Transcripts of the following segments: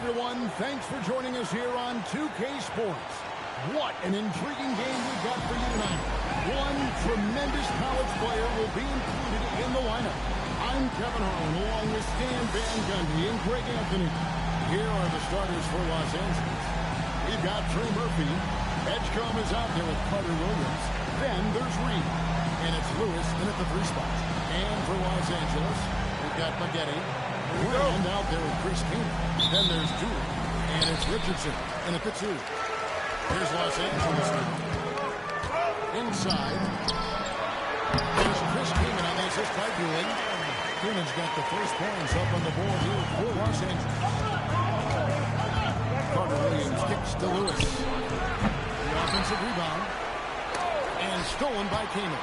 everyone. Thanks for joining us here on 2K Sports. What an intriguing game we've got for you tonight. One tremendous college player will be included in the lineup. I'm Kevin Harlan along with Stan Van Gundy and Greg Anthony. Here are the starters for Los Angeles. We've got Trey Murphy. Edgecombe is out there with Carter Williams. Then there's Reed. And it's Lewis in at the 3 spot. And for Los Angeles, we've got Maggette. And out there with Chris King. Then there's Dooley. And it's Richardson in at the 2. Here's Los Angeles. Inside. There's Chris Keenan on the assist by Dooley. Keenan's got the first points up on the board here for Los Angeles. Carter Williams kicks to Lewis. The offensive rebound. And stolen by Keenan.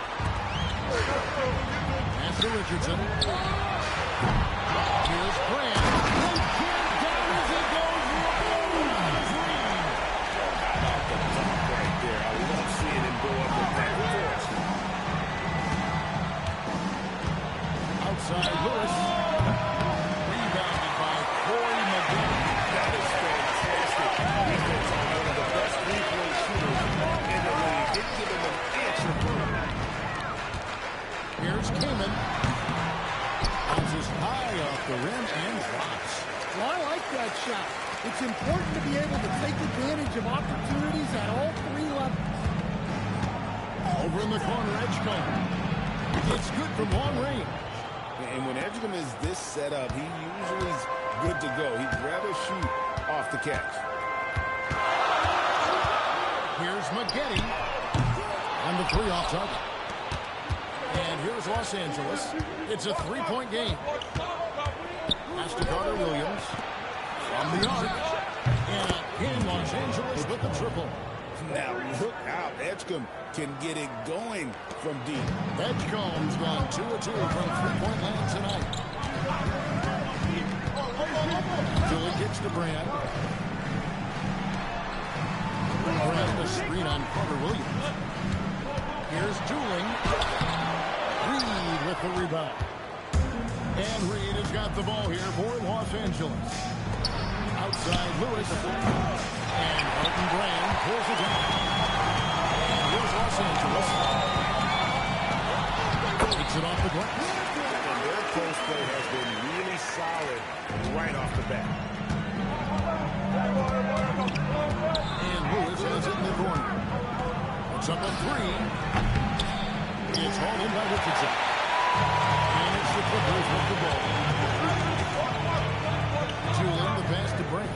And to Richardson. Here's Grant. And Grant down as he goes. Right there. I love seeing him go up with that force. Outside Lewis. Rebounded by Corey Maggette. That is fantastic. Defense on one of the best three-point shooters in the league. Didn't give him an inch of room. Here's Kamen. Bounces high off the rim and drops. Well, I like that shot. It's important to be able to take advantage of opportunities at all 3 levels. Over in the corner, Edgecombe. It's good from long range. And when Edgecombe is this set up, he usually is good to go. He'd rather shoot off the catch. Here's Maggette on the 3 off target. And here's Los Angeles. It's a 3-point game. Pass to Carter Williams. From the arc. And in Los Angeles with the triple. Now look out. Edgecombe can get it going from deep. Edgecombe's gone 2 of 2 from 3-point land tonight. Julie kicks to Brand. Brand a screen on Carter Williams. Here's Julie. Reed with the rebound. And Reed has got the ball here for Los Angeles. Outside Lewis. And Elton Brand pulls it down. And here's Los Angeles. Takes it off the glass. And their post play has been really solid right off the bat. And Lewis has it in the corner. It's up on 3. It's hauled in by Richardson. And it's the Clippers with the ball. Julian, the pass to Brand.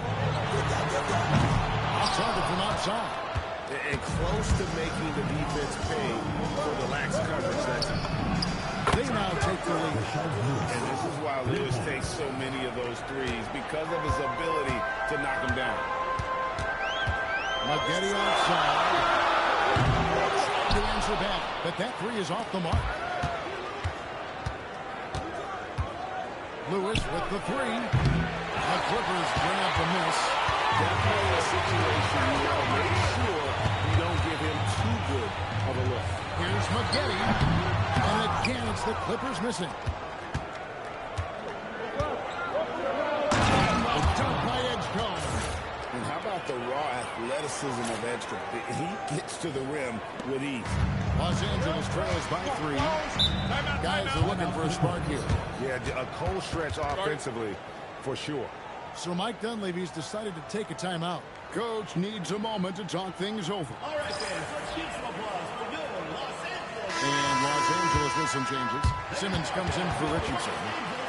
Outside from outside. And close to making the defense pay for the lax coverage that time. They now take the lead. And this is why Lewis takes so many of those threes, because of his ability to knock them down. Maggette outside. To answer back, but that 3 is off the mark. Lewis with the 3. The Clippers bring up the miss. Definitely a situation you want to make sure you don't give him too good of a look. Here's Maggette. And again, it's the Clippers missing. A dunk by Edgecombe. And how about the raw athleticism of Edgecombe? He gets to the rim with ease. Los Angeles trails by 3. Guys are looking for a spark here. Yeah, a cold stretch offensively, for sure. So Mike Dunleavy's decided to take a timeout. Coach needs a moment to talk things over. All right, fans, let's keep some applause for Bill Los Angeles. And Los Angeles with some changes. Simmons comes in for Richardson.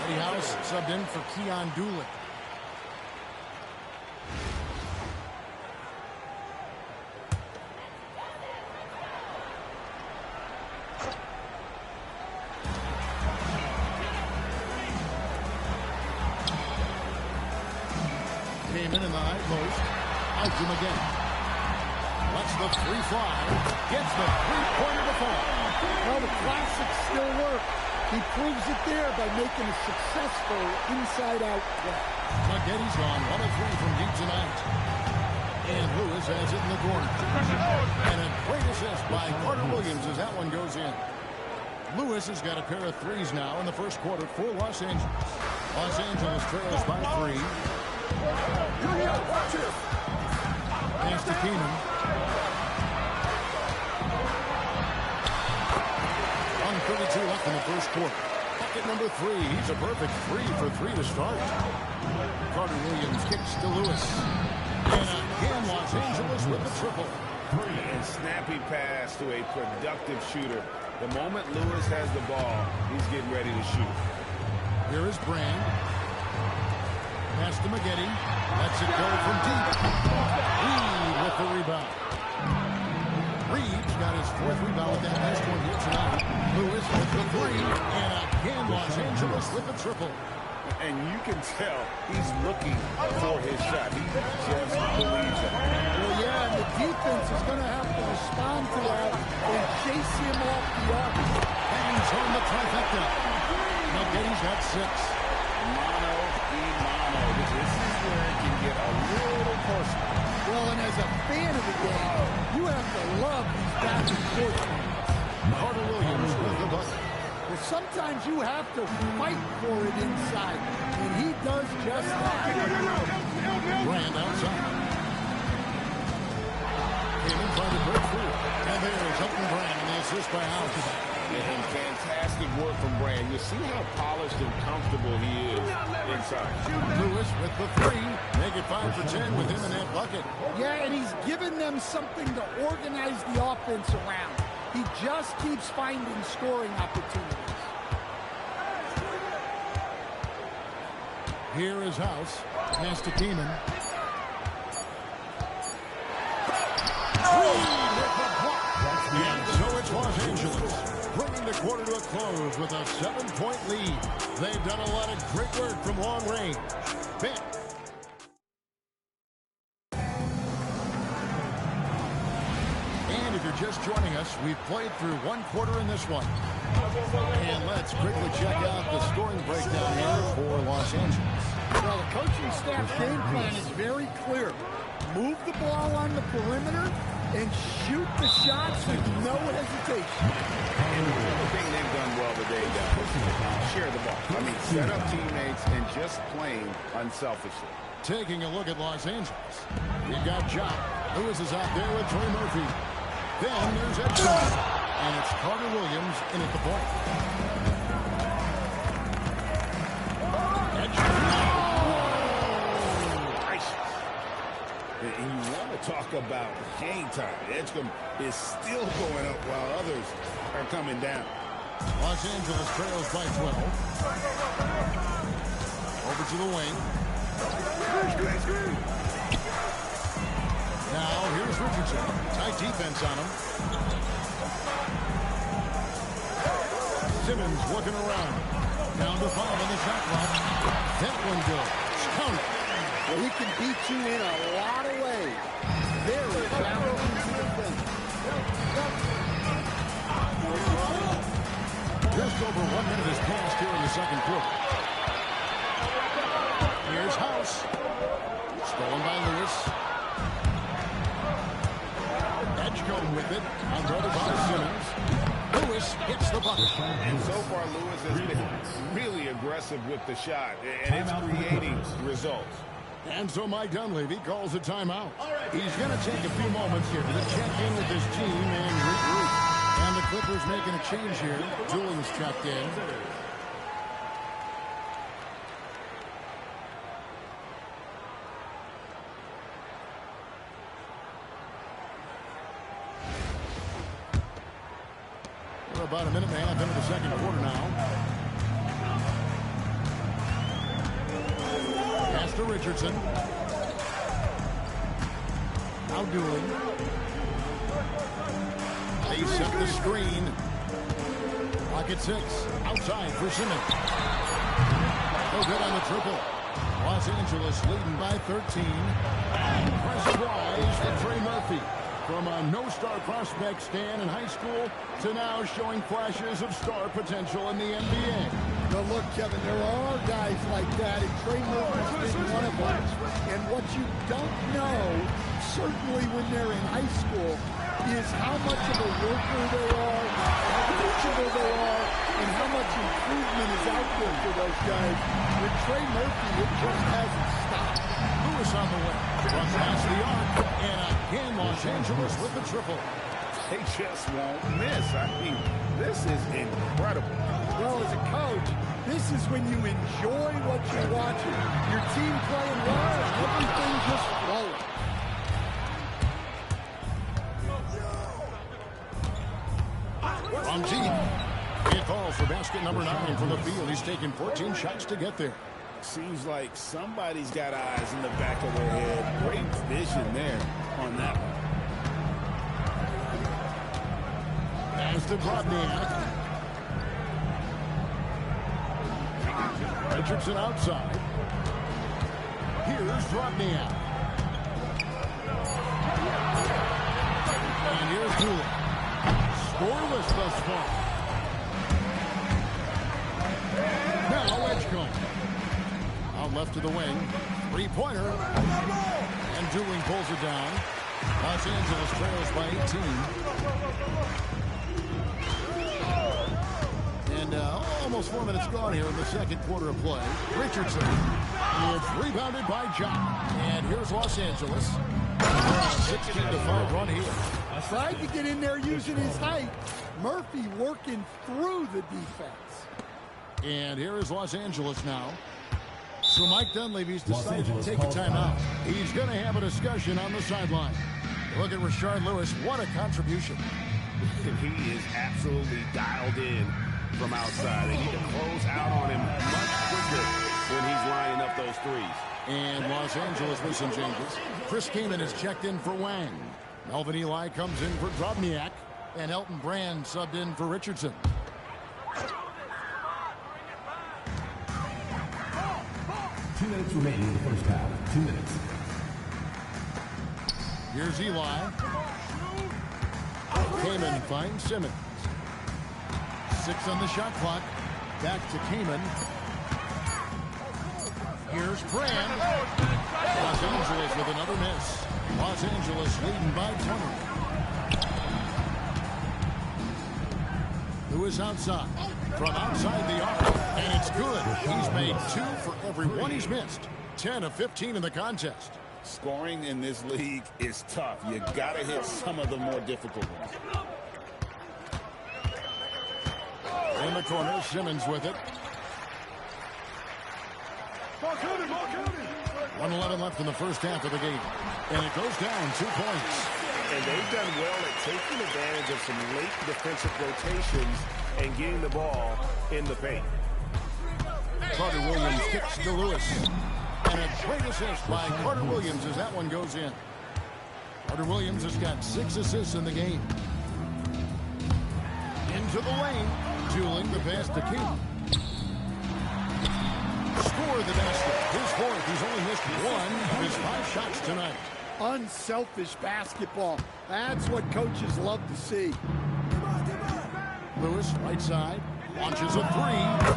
Eddie House subbed in for Keon Dooley. Came in the high post. Out to him again. Lets the 3 fly. Gets the 3-pointer to fall. Well, the classics still work. He proves it there by making a successful inside-out play. Maggette's gone 1 of 3 from deep tonight. And Lewis has it in the corner. And a great assist by Carter Williams as that one goes in. Lewis has got a pair of 3s now in the first quarter for Los Angeles. Los Angeles trails by 3. Pass to Keenan. 1:32 left in the first quarter. Bucket number 3. He's a perfect 3 for 3 to start. Carter Williams kicks to Lewis. And again, Los Angeles with the triple. And snappy pass to a productive shooter. The moment Lewis has the ball, he's getting ready to shoot. Here is Brand. Pass to Maggette. Lets it go from deep. Reed with the rebound. Reed's got his 4th rebound with that last one here tonight. Lewis with the 3. And again, Los Angeles with the triple. And you can tell he's looking for his shot. He just believes it. Well, yeah, and the defense is going to have to respond to that and chase him off the arc. Hangs on the trifecta. Maggette's got 6. Mano y mano. This is where it can get a little personal. Well, and as a fan of the game, you have to love these back and forth games. Carter Williams with the bucket. Well, sometimes you have to fight for it inside, and he does just that. Brand outside. Keenan trying to break through. And there's Elton Brand and the assist by House. And fantastic work from Brand. You see how polished and comfortable he is inside. Lewis with the 3. Make it 5 for 10 with him in that bucket. Yeah, and he's given them something to organize the offense around. He just keeps finding scoring opportunities. Here is House. Pass to Keenan. And so it's Los Angeles, bringing the quarter to a close with a 7-point lead. They've done a lot of great work from long range. Ben. And if you're just joining us, we've played through 1 quarter in this one. And let's quickly check out the scoring breakdown here for Los Angeles. Well, the coaching staff's game plan is very clear. Move the ball on the perimeter and shoot the shots with no hesitation. And the thing they've done well today, guys, share the ball. I mean, set up teammates and just playing unselfishly. Taking a look at Los Angeles. We've got Jock. Lewis is out there with Trey Murphy. Then there's Edson. And it's Carter Williams in at the point. And you want to talk about game time. Edgecombe is still going up while others are coming down. Los Angeles trails by 12. Over to the wing. Now here's Richardson. Tight defense on him. Simmons looking around. Down to 5 on the shot clock. That one goes. Count it. Well, he can beat you in a lot of ways. Very challenging to defend. Just over 1 minute has passed here in the second quarter. Here's House. Stolen by Lewis. Edgecombe with it. On the other by Simmons. Lewis hits the bucket. And so far, Lewis has been really aggressive with the shot, and it's creating results. And so Mike Dunleavy calls a timeout. He's going to take a few moments here to check in with his team and regroup. And the Clippers making a change here. Dooling's checked in. We're about a minute and a half into the second quarter now. Pass to Richardson. Now Dooling. They set the screen. Pocket 6. Outside for Simmons. No good on the triple. Los Angeles leading by 13. Impressive rise for Trey Murphy. From a no-star prospect stand in high school to now showing flashes of star potential in the NBA. Now look, Kevin, there are guys like that, and Trey Murphy's been one of them. And what you don't know, certainly when they're in high school, is how much of a worker they are, how coachable they are, and how much improvement is out there for those guys. With Trey Murphy, it just hasn't stopped. Lewis on the way. From past the arc. And again, Los Angeles with the triple. They just won't miss. I mean, this is incredible. Well, as a coach, this is when you enjoy what you're watching. Your team playing well and everything just flowing. From deep. It falls for basket number 9 from the field. He's taken 14 shots to get there. Seems like somebody's got eyes in the back of their head. Great vision there on that one. As the Brodniak. Richardson outside. Here's Brodniak. And here's Dooley. Scoreless thus far. Now Edgecombe. Out left to the wing. Three-pointer. And Dooley pulls it down. Los Angeles trails by 18. And almost 4 minutes gone here in the second quarter of play. Richardson. It's rebounded by John. And here's Los Angeles. 16-5 run here. Tried to get in there using his height. Murphy working through the defense. And here is Los Angeles now. So Mike Dunleavy's decided to take a timeout. He's going to have a discussion on the sideline. Look at Rashard Lewis. What a contribution. He is absolutely dialed in from outside. They need to close out on him much quicker when he's lining up those threes. And Los Angeles with some changes. Chris Kaman is checked in for Wang. Melvin Eli comes in for Drobniak. And Elton Brand subbed in for Richardson. Two minutes remaining in the first half. 2 minutes. Here's Eli. Kaman finds Simmons. 6 on the shot clock. Back to Kaman. Here's Brand. Los Angeles with another miss. Los Angeles leading by 20. Lewis outside. From outside the arc. And it's good. He's made 2 for every one he's missed. 10 of 15 in the contest. Scoring in this league is tough. You got to hit some of the more difficult ones. In the corner, Simmons with it. 1:11 left in the first half of the game. And it goes down 2 points. And they've done well at taking advantage of some late defensive rotations and getting the ball in the paint. Carter Williams kicks to Lewis. And a great assist by Carter Williams as that one goes in. Carter Williams has got 6 assists in the game. Into the lane. Dueling the pass to King. Score the basket. His 4th. He's only missed 1 of his 5 shots tonight. Unselfish basketball. That's what coaches love to see. Lewis, right side. Launches a 3.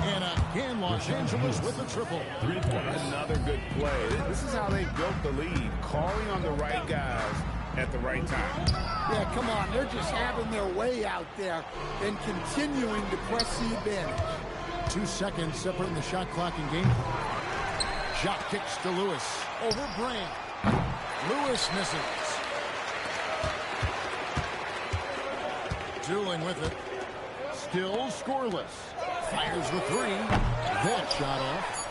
And again, Los Angeles with the triple. Another good play. This is how they built the lead. Calling on the right guys at the right time. Yeah, come on. They're just having their way out there and continuing to press the advantage. 2 seconds separating the shot clock and game. Shot kicks to Lewis. Over Brand. Lewis misses. Dueling with it. Still scoreless. Fires the 3. That shot off.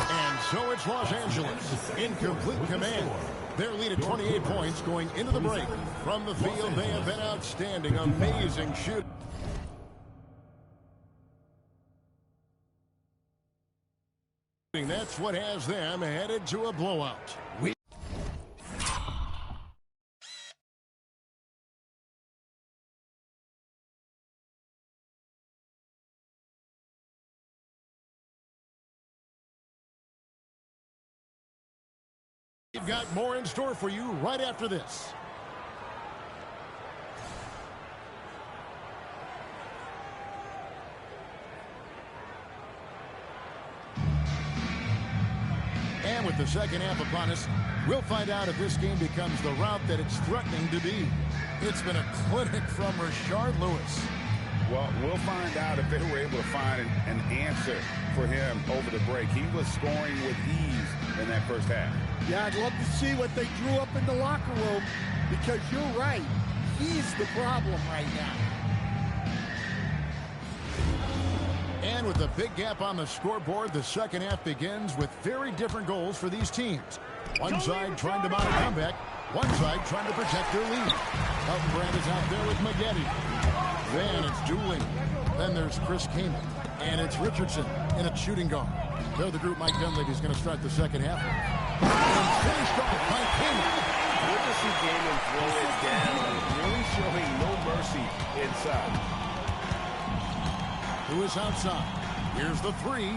And so it's Los Angeles in complete command. Their lead at 28 points going into the break. From the field, they have been outstanding. Amazing shooting. That's what has them headed to a blowout. We've got more in store for you right after this. And with the second half upon us, we'll find out if this game becomes the route that it's threatening to be. It's been a clinic from Rashard Lewis. Well, we'll find out if they were able to find an answer for him over the break. He was scoring with ease in that first half. Yeah, I'd love to see what they drew up in the locker room, because you're right. He's the problem right now. And with a big gap on the scoreboard, the second half begins with very different goals for these teams. One side trying to mount a comeback, one side trying to protect their lead. Brand is out there with Maggette. Then it's dueling. Then there's Chris Kaman. And it's Richardson in a shooting guard. They're the group Mike Dunleavy is going to start the second half. And finished off by Kaman. Good to see Kaman throw it down. Really showing no mercy inside. Who is outside? Here's the three.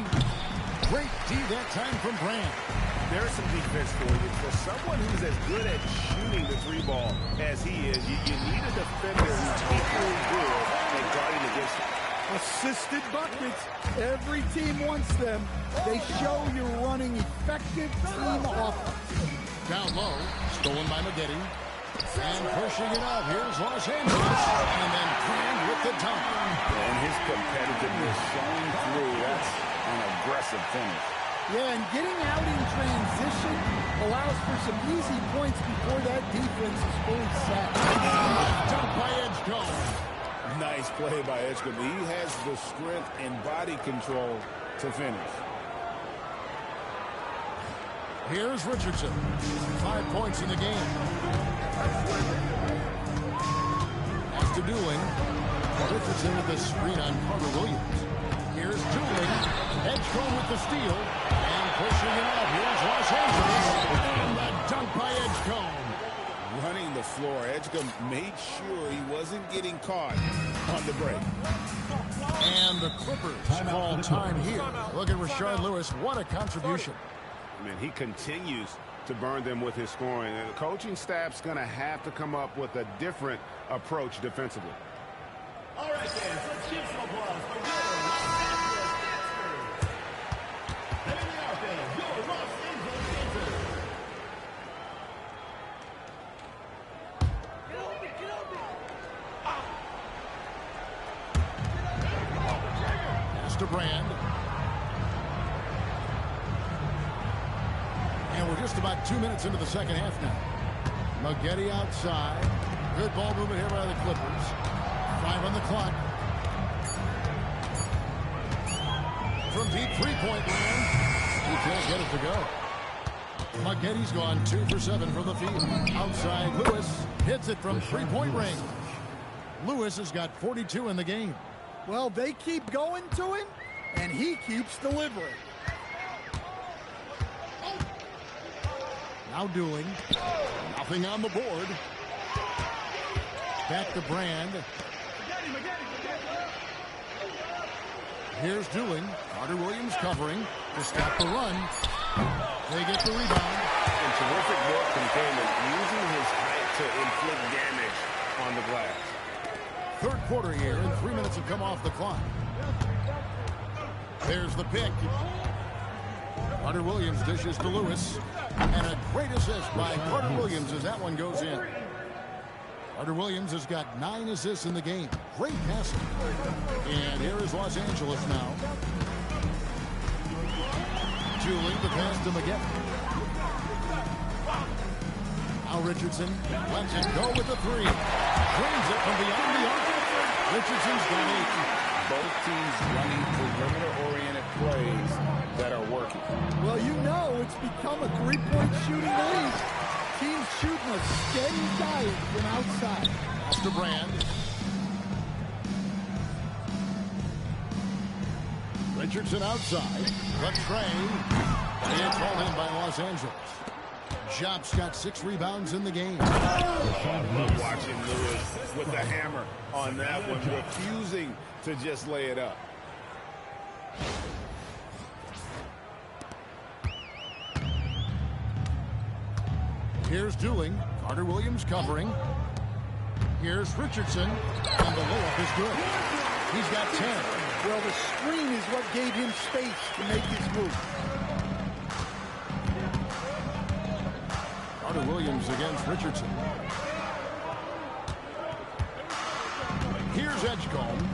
Great D that time from Brand. There's some defense for you. For someone who's as good at shooting the three ball as he is, you need a defender who's equally good at guarding against him. Assisted buckets. Every team wants them. They show you're running effective team offense. Down low, stolen by Maggette. And pushing it up. Here's Los Angeles. And then Brand with the dunk. And his competitiveness showing through. That's an aggressive finish. Yeah, and getting out in transition allows for some easy points before that defense is fully set. Dunk by Edgecombe. Nice play by Edgecombe. He has the strength and body control to finish. Here's Richardson. 5 points in the game. After dueling, Richardson with the screen on Carter Williams. Here's dueling. Edgecombe with the steal. And pushing it out. Here's Los Angeles. And the dunk by Edgecombe. Running the floor. Edgecombe made sure he wasn't getting caught on the break. And the Clippers call time here. Look at Rashard Lewis. What a contribution. I mean, he continues to burn them with his scoring. And the coaching staff's going to have to come up with a different approach defensively. All right, fans, let's give some applause for your Los Angeles Gangsters. And here they are, fans, your Los Angeles Gangsters. Pass to Brand. And we're just about 2 minutes into the second half now. Maggette outside. Good ball movement here by the Clippers. 5 on the clock. From deep three-point land. He can't get it to go. Maggette's gone 2 for 7 from the field. Outside, Lewis hits it from three-point range. Lewis has got 42 in the game. Well, they keep going to him, and he keeps delivering. Now dueling. Nothing on the board. Back to Brand. Here's dueling. Carter Williams covering to stop the run. They get the rebound. And terrific work from Kaman, using his height to inflict damage on the glass. Third quarter here, and 3 minutes have come off the clock. There's the pick. Carter Williams dishes to Lewis. And a great assist by Carter Williams as that one goes in. Carter Williams has got 9 assists in the game. Great passing. And here is Los Angeles now. Dueling the pass to Maggette. Now Richardson lets it go with the three. Drains it from beyond the arc. Richardson's got 8. Both teams running perimeter-oriented plays that are working. Well, you know it's become a three-point shooting league. Teams shooting a steady diet from outside. Pass to Brand. Richardson outside. The train. It's hauled in by Los Angeles. Job's got 6 rebounds in the game. I love watching Lewis with the hammer on that one, refusing to just lay it up. Here's dueling. Carter Williams covering. Here's Richardson. And the layup is good. He's got 10. Well, the screen is what gave him space to make his move. Carter Williams against Richardson. Here's Edgecombe.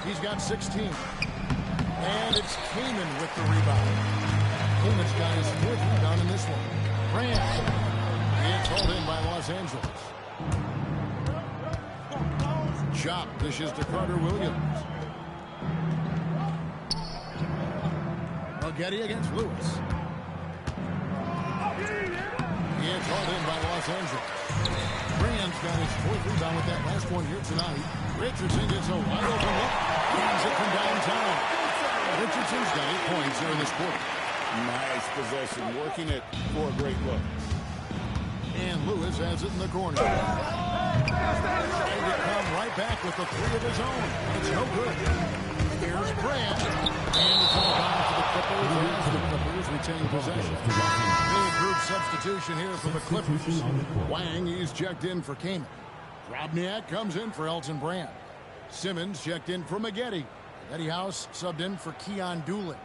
He's got 16. And it's Kaman with the rebound. Kaman's got his 4th rebound in this one. Grant. It's hauled in by Los Angeles. Chop dishes to Carter Williams. Getty against Lewis. It's hauled in by Los Angeles. Grant's got his 4th rebound with that last one here tonight. Richardson gets a wide open look. Brings it from downtown. Richardson's got 8 points here in this quarter. Nice possession, working it for a great look. And Lewis has it in the corner. Trying to come right back with the 3 of his own. It's no good. Here's Grant. And it's all down to the Clippers. The Clippers retain possession. Big group substitution here for the Clippers. Wang, he's checked in for Kaman. Robniak comes in for Elton Brand. Simmons checked in for Maggette. Eddie House subbed in for Keon Doolin.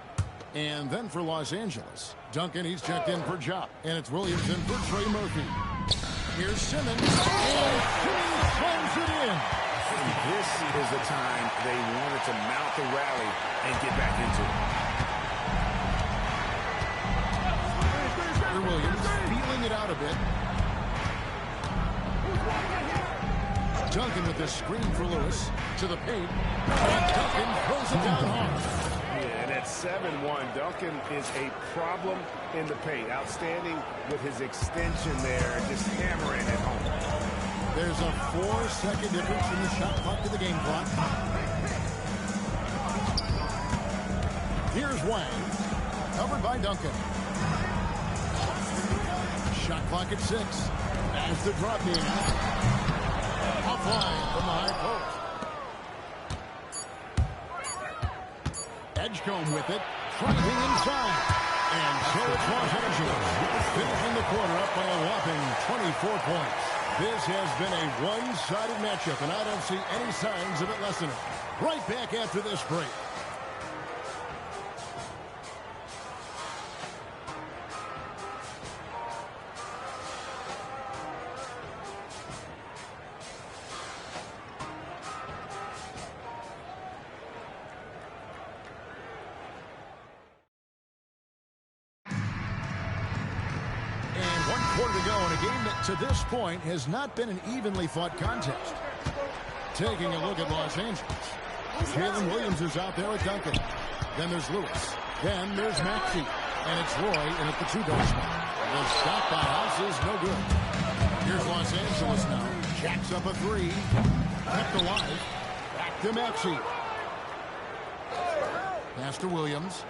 And then for Los Angeles, Duncan, he's checked in for Jop. And it's Williams in for Trey Murphy. Here's Simmons. And Simmons slams it in. This is the time they wanted to mount the rally and get back into it. Williams feeling it out a bit. Duncan with the screen for Lewis to the paint. And Duncan throws it down hard. Yeah, and at 7-1, Duncan is a problem in the paint. Outstanding with his extension there and just hammering it home. There's a 4-second difference from the shot clock to the game clock. Here's Wang, covered by Duncan. Shot clock at 6. As the drop in. Offline from the high post. Edgecombe with it, driving inside. And so it's Los Angeles, finishing the quarter up by a whopping 24 points. This has been a one-sided matchup, and I don't see any signs of it lessening. Right back after this break. Quarter to go in a game that to this point has not been an evenly fought contest. Taking a look at Los Angeles. Jalen Williams is out there at Duncan. Then there's Lewis. Then there's Maxey. And it's Roy in at the 2-guard spot. The shot by House is no good. Here's Los Angeles now. Jacks up a 3. Kept alive. Back to Maxey. Pass to Williams.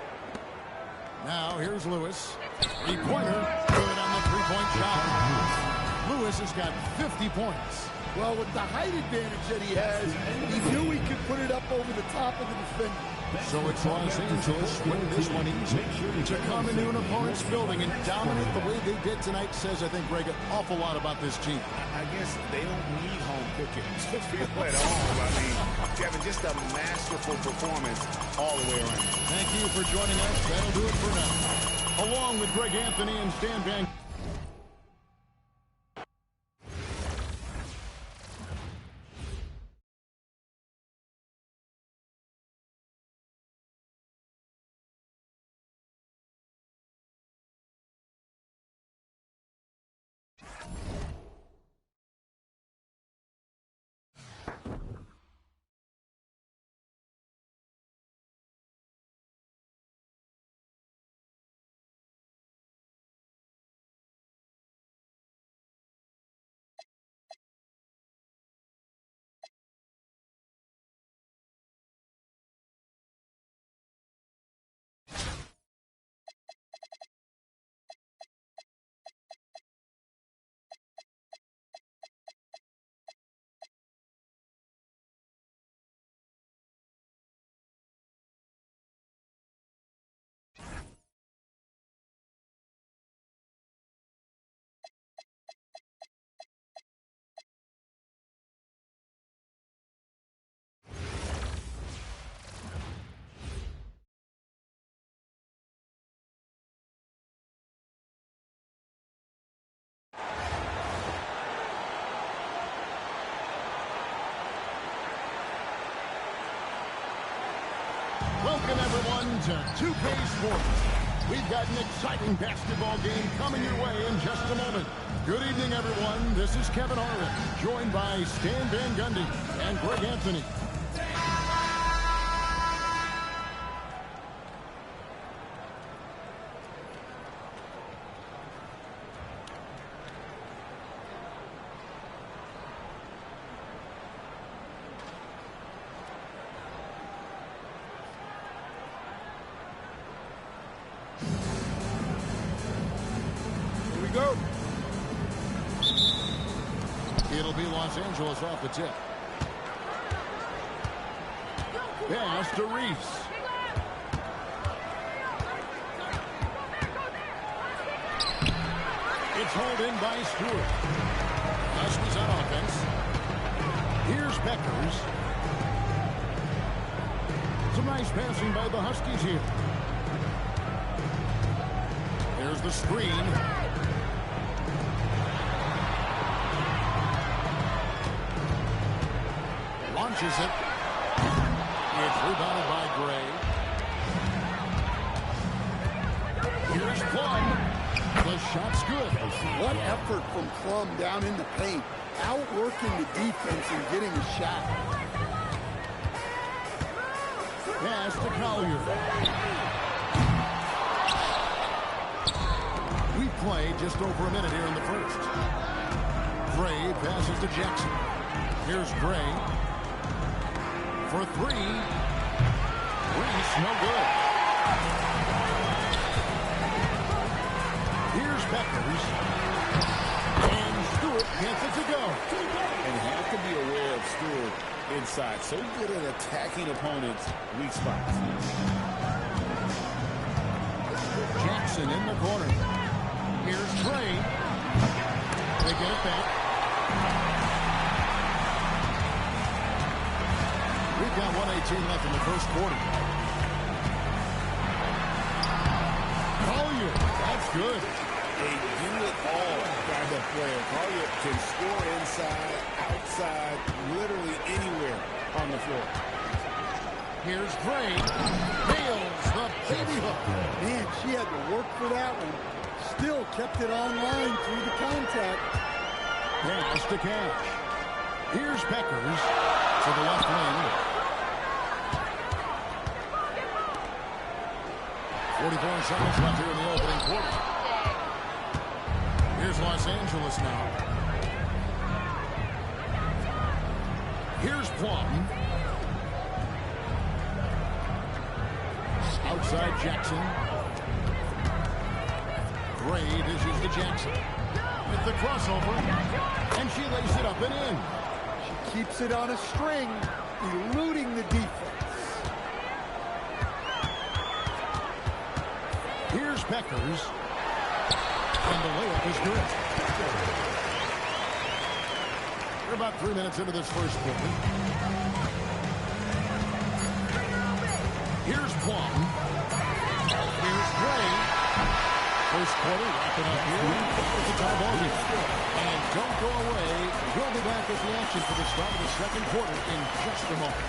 Now here's Lewis. 3-pointer. Good on the 3-point shot. Lewis has got 50 points. Well, with the height advantage that he has, he knew he could put it up over the top of the defender. So it's Los Angeles winning this one easy. To come into an opponent's building and dominate the way they did tonight says, I think, Greg, an awful lot about this team. I guess they don't need home cooking to feel at all. I mean, Kevin, just a masterful performance all the way around. Thank you for joining us. That'll do it for now. Along with Greg Anthony and Stan Van to 2K Sports. We've got an exciting basketball game coming your way in just a moment. Good evening, everyone. This is Kevin Harlan, joined by Stan Van Gundy and Greg Anthony. It'll be Los Angeles off the tip. Pass to Reese. It's hauled in by Stewart. Huskies on offense. Here's Beckers. Some nice passing by the Huskies here. There's the screen. Launches it. It's rebounded by Gray. Here's Plum. The shot's good. What effort from Plum down in the paint. Outworking the defense and getting a shot. Pass to Collier. We play just over a minute here in the first. Gray passes to Jackson. Here's Gray. For three. Reese, no good. Here's Beckers. And Stewart gets it to go. And you have to be aware of Stewart inside. So good at attacking opponents' weak spots. Jackson in the corner. Here's Trey. They get it back. We've got 1:18 left in the first quarter. Collier, that's good. A do-it-all kind of player. Collier can score inside, outside, literally anywhere on the floor. Here's Gray. Nails the baby hook. Man, she had to work for that one. Still kept it online through the contact. Pass to Cash. Here's Beckers to the left wing. 44 seconds left here in the opening quarter. Here's Los Angeles now. Here's Plum. Outside Jackson. Gray dishes to Jackson. With the crossover. And she lays it up and in. She keeps it on a string, eluding the defense. Here's Beckers. And the layup is good. We're about 3 minutes into this first quarter. Here's Plum. Here's Gray. First quarter wrapping up here. It's a tie ball game. And don't go away. We'll be back with the action for the start of the second quarter in just a moment.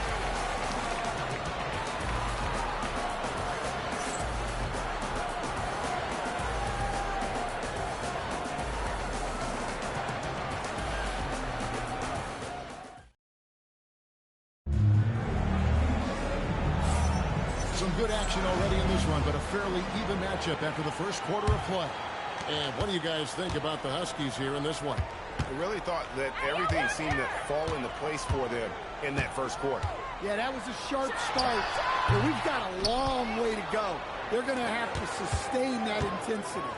Some good action already in this one, but a fairly even matchup after the first quarter of play. And what do you guys think about the Huskies here in this one? I really thought that everything seemed to fall into place for them in that first quarter. Yeah, that was a sharp start, but we've got a long way to go. They're going to have to sustain that intensity.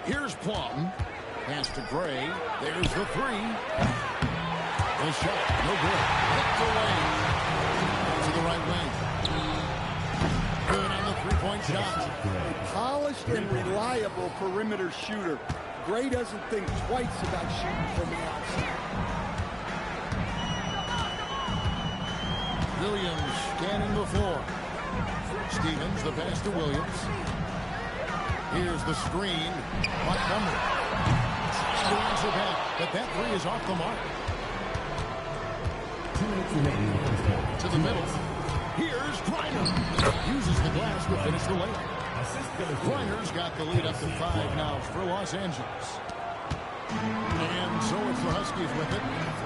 Here's Plum. Pass to Gray. There's the three. The shot, no good. Hooked away to the right wing. Good on the three-point shot. A polished and reliable perimeter shooter. Gray doesn't think twice about shooting from the outside. Williams scanning the floor. Stevens, the pass to Williams. Here's the screen. Montgomery. Trying to answer back, but that three is off the mark. 2 minutes remaining in the first half. To the middle. Here's Griner. Uses the glass to finish the layup. Griner's got the lead up to 5 now for Los Angeles. And so it's the Huskies with it.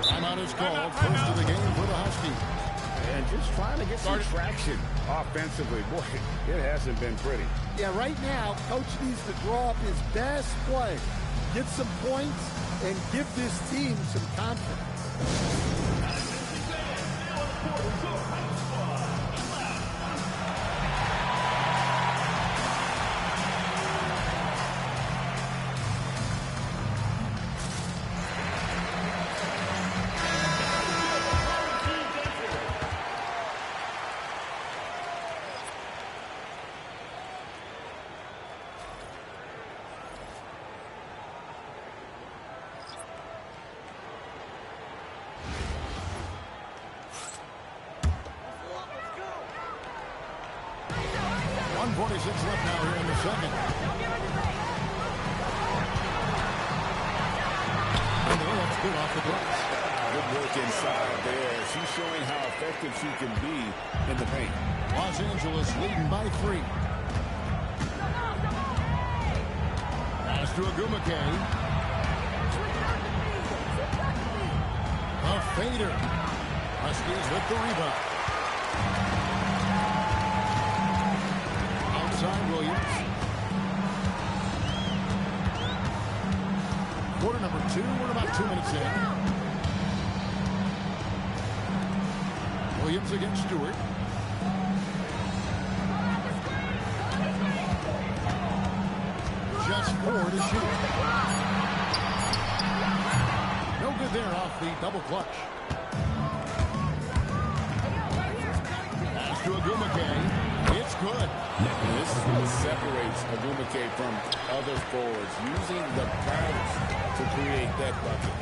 Timeout is called. First of the game for the Huskies. And just trying to get some traction offensively. Boy, it hasn't been pretty. Yeah, right now, Coach needs to draw up his best play, get some points, and give this team some confidence. Left now here in the second. And that's good off the glass. Good work inside there. She's showing how effective she can be in the paint. Los Angeles leading by 3. Pass to Agumake. A fader. Huskies with the rebound. Williams. Quarter number 2. We're about 2 minutes in. Williams against Stewart. Just 4 to shoot. No good there off the double clutch. Pass to Agumake. It's good. This is what separates Agumake from other forwards, using the pass to create that bucket.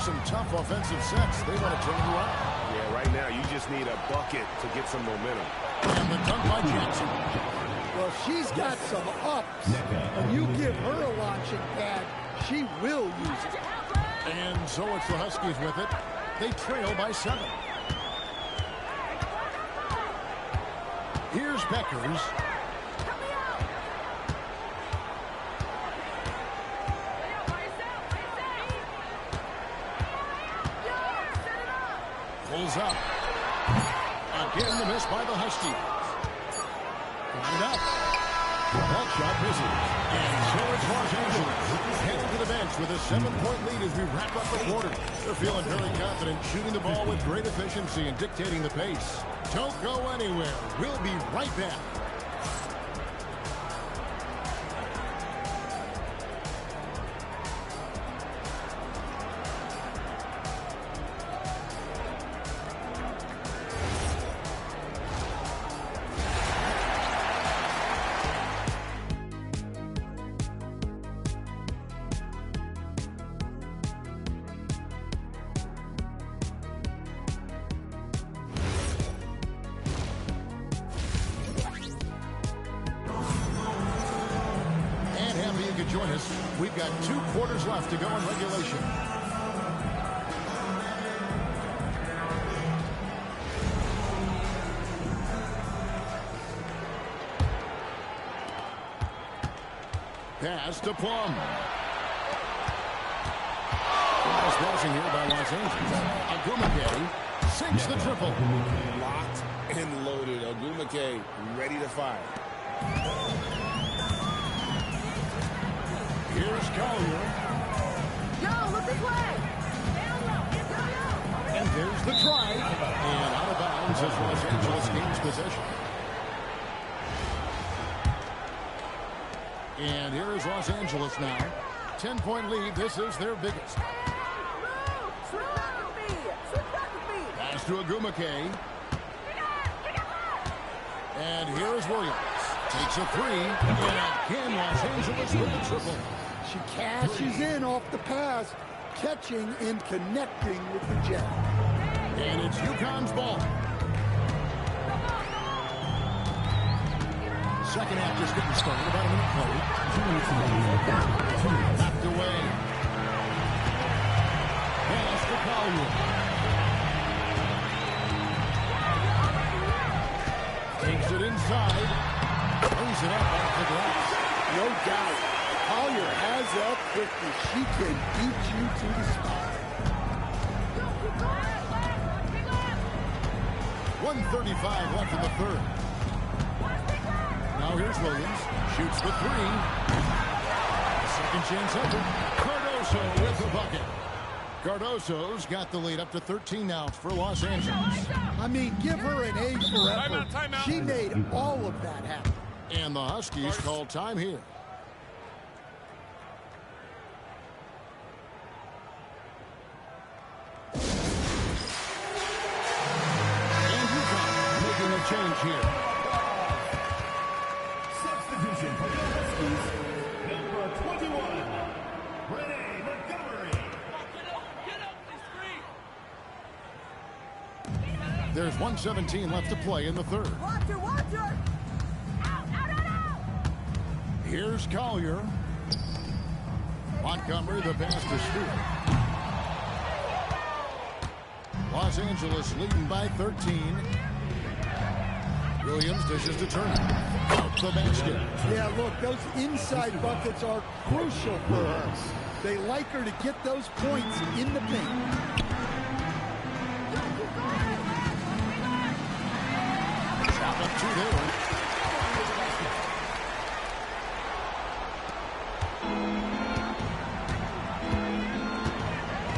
Some tough offensive sets. They want to turn it around. Yeah, right now you just need a bucket to get some momentum. And the dunk by Jackson. Well, she's got some ups. When you give her a launching pad, she will use it. And so it's the Huskies with it. They trail by 7. Here's Beckers. Pulls up. Again, the miss by the Huskies. Lined up. That shot misses. And so it's Los Angeles heading to the bench with a 7-point lead as we wrap up the quarter. They're feeling very confident, shooting the ball with great efficiency and dictating the pace. Don't go anywhere. We'll be right back. Join us. We've got 2 quarters left to go in regulation. Pass to Plum. Nice passing here by Los Angeles. Agumake sinks the triple. Locked and loaded. Agumake ready to fire. Here's Collier. Yo, look this way. And there's the try. And out of bounds as Los Angeles gains possession. And here is Los Angeles now. 10-point lead. This is their biggest. Pass to Agumake. And here is Williams. Takes a 3. And again, Los Angeles with the triple. She cashes in off the pass, catching and connecting with the jab. And it's UConn's ball. Second half just getting started. About a minute played. 2 minutes. Knocked away. Pass to Collier. inside. Brings it up off the glass. No doubt. Collier has that quickness. She can beat you to the spot. 1:35 left in the third. Now here's Williams. Shoots the three. Second chance effort. Cardoso with the bucket. Cardoso's got the lead up to 13 now for Los Angeles. I mean, give her an A for effort. Timeout. She made all of that happen. And the Huskies call time here. Making a change here. Substitution for the Huskies, number 21, Renee Montgomery. There's 1:17 left to play in the third. Watcher! Out! Here's Collier. Montgomery, the pass to Stewart. Los Angeles leading by 13. Williams dishes to Turner. Out the basket. Yeah, look, those inside buckets are crucial for her. They like her to get those points in the paint. Shot up two there.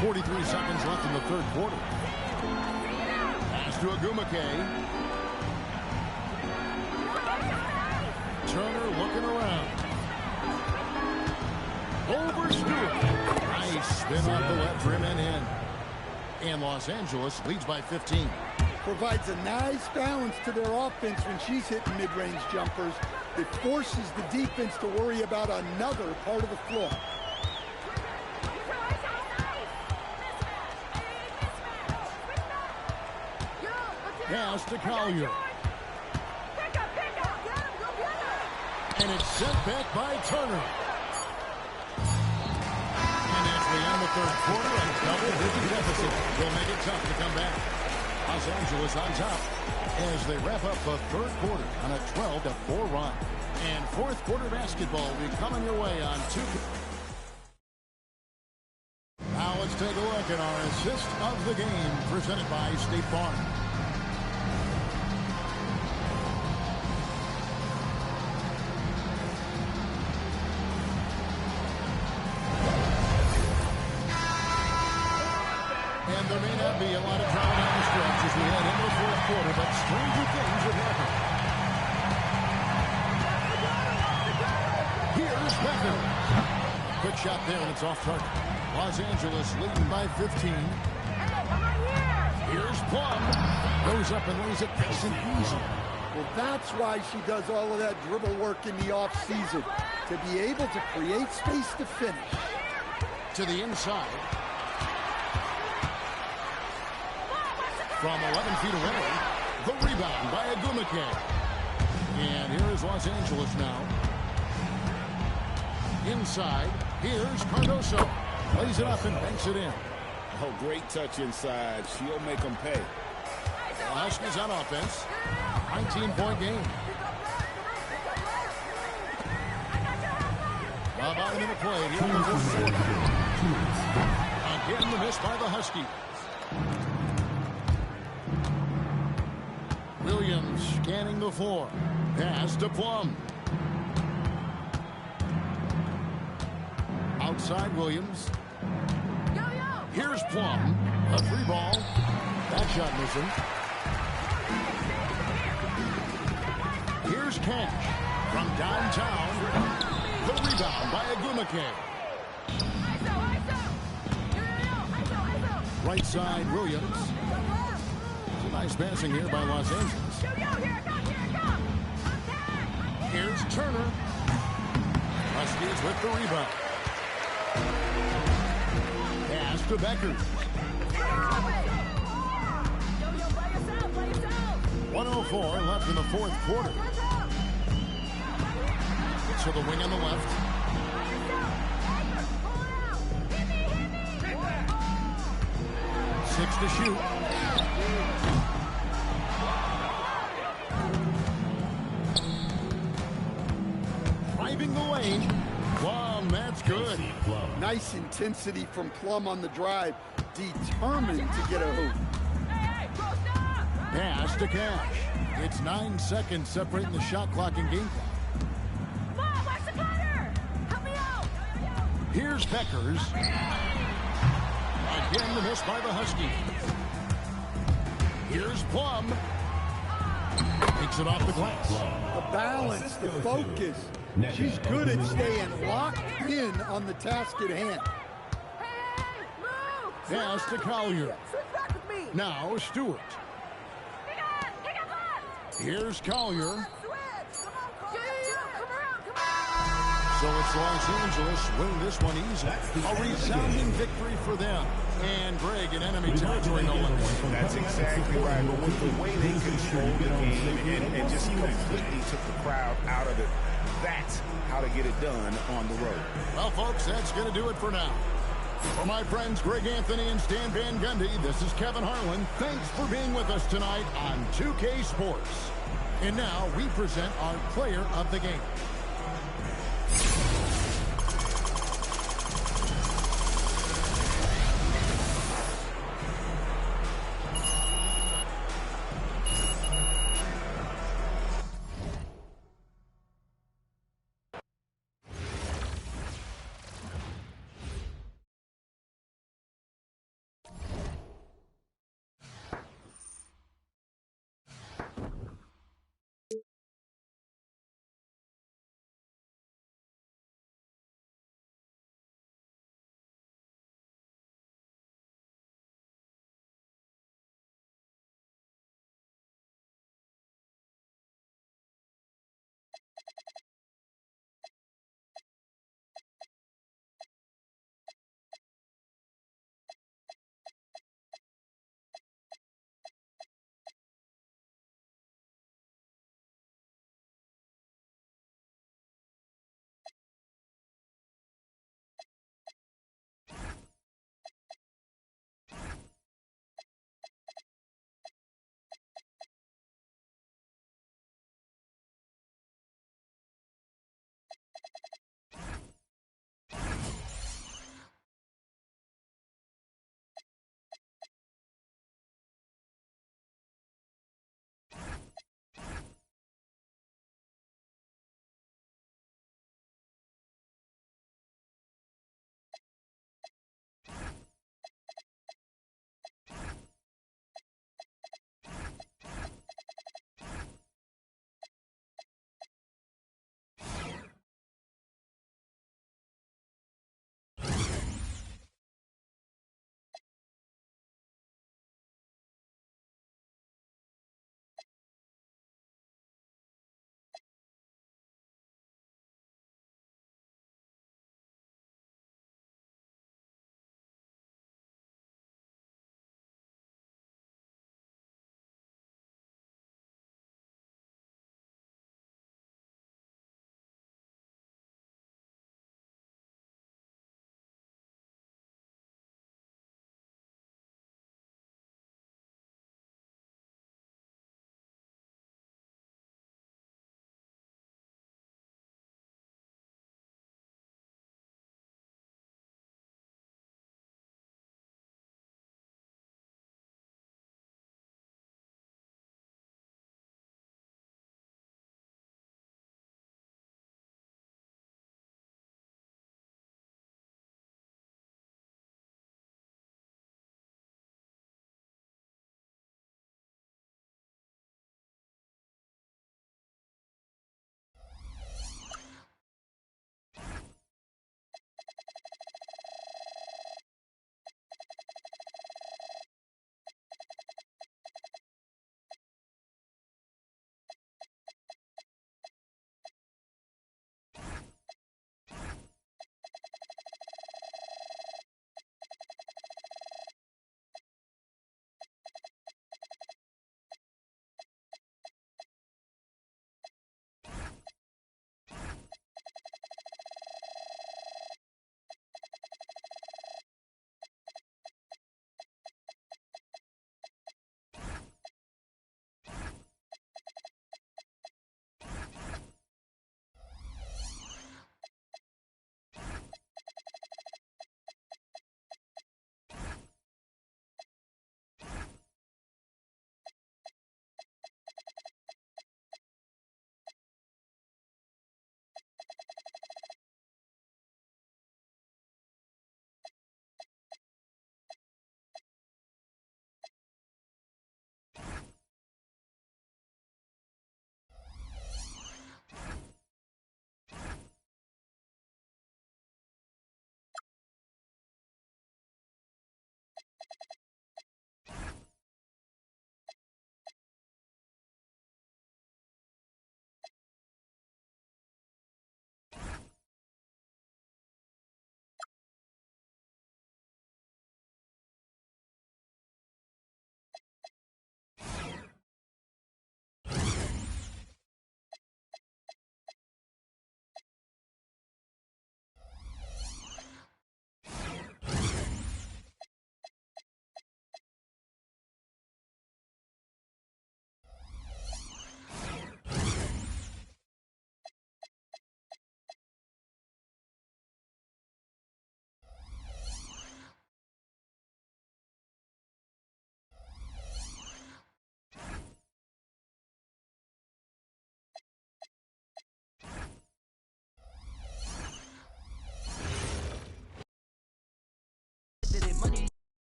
.43 seconds left in the third quarter. Pass to Agumake. Turner looking around. Over Stewart. Nice spin off the left rim and in. And Los Angeles leads by 15. Provides a nice balance to their offense when she's hitting mid-range jumpers. It forces the defense to worry about another part of the floor. Pass to Collier. And it's sent back by Turner. And as we end the third quarter, a double-digit deficit will make it tough to come back. Los Angeles on top as they wrap up the third quarter on a 12-4 run. And fourth quarter basketball will be coming your way on 2K. Now let's take a look at our assist of the game presented by State Farm. And there may not be a lot of drama down the stretch as we head into the fourth quarter, but stranger things have happened. Here's Becker. Quick shot there, and it's off target. Los Angeles leading by 15. Here's Plum. Goes up and lays it nice and easy. Well, that's why she does all of that dribble work in the offseason, to be able to create space to finish. To the inside. From 11 feet away, the rebound by Agumake. And here is Los Angeles now. Inside, here's Cardoso. Lays it up and banks it in. Oh, great touch inside. She'll make them pay. The Huskies on offense. 19-point game. About a minute played here in the first quarter. Again, the miss by the Huskies. Williams scanning the floor. Pass to Plum. Outside Williams. Here's Plum. A free ball. That shot missing. Here's Cash from downtown. The rebound by Agumake. Right side Williams. It's a nice passing here by Los Angeles. Here's Turner. Huskies with the rebound. Pass to Becker. 1:04 left in the fourth quarter. To the wing on the left. Six to shoot. Nice intensity from Plum on the drive. Determined to get a hoop. Pass to Cash. It's 9 seconds separating the shot clock and game clock. Mom, watch the cutter! Help me out! Here's Beckers. Again, the miss by the Huskies. Here's Plum. Takes it off the glass. The balance, the focus. She's good at staying locked in on the task at hand. Hey, move! Pass to Collier. Switch back with me! Now Stewart. Kick up left! Here's Collier. Switch! Come on, Cole! Come around! So it's Los Angeles win this one easily. A resounding victory for them. And Greg in enemy territory, no less. That's exactly right. But with the way they controlled the game and just completely took the crowd out of it, that's how to get it done on the road. Well, folks, that's going to do it for now. For my friends Greg Anthony and Stan Van Gundy, this is Kevin Harlan. Thanks for being with us tonight on 2K Sports. And now we present our player of the game.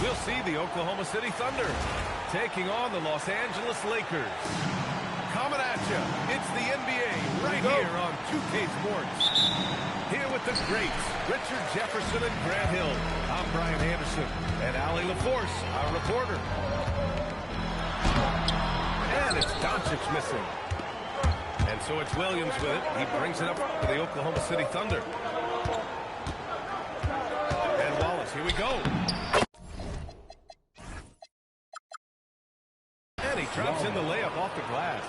We'll see the Oklahoma City Thunder taking on the Los Angeles Lakers. Coming at you, it's the NBA right here on 2K Sports. Here with the greats, Richard Jefferson and Grant Hill. I'm Brian Anderson, and Allie LaForce, our reporter. And it's Doncic missing. And so it's Williams with it. He brings it up to the Oklahoma City Thunder. And Wallace, here we go. And he drops in the layup off the glass.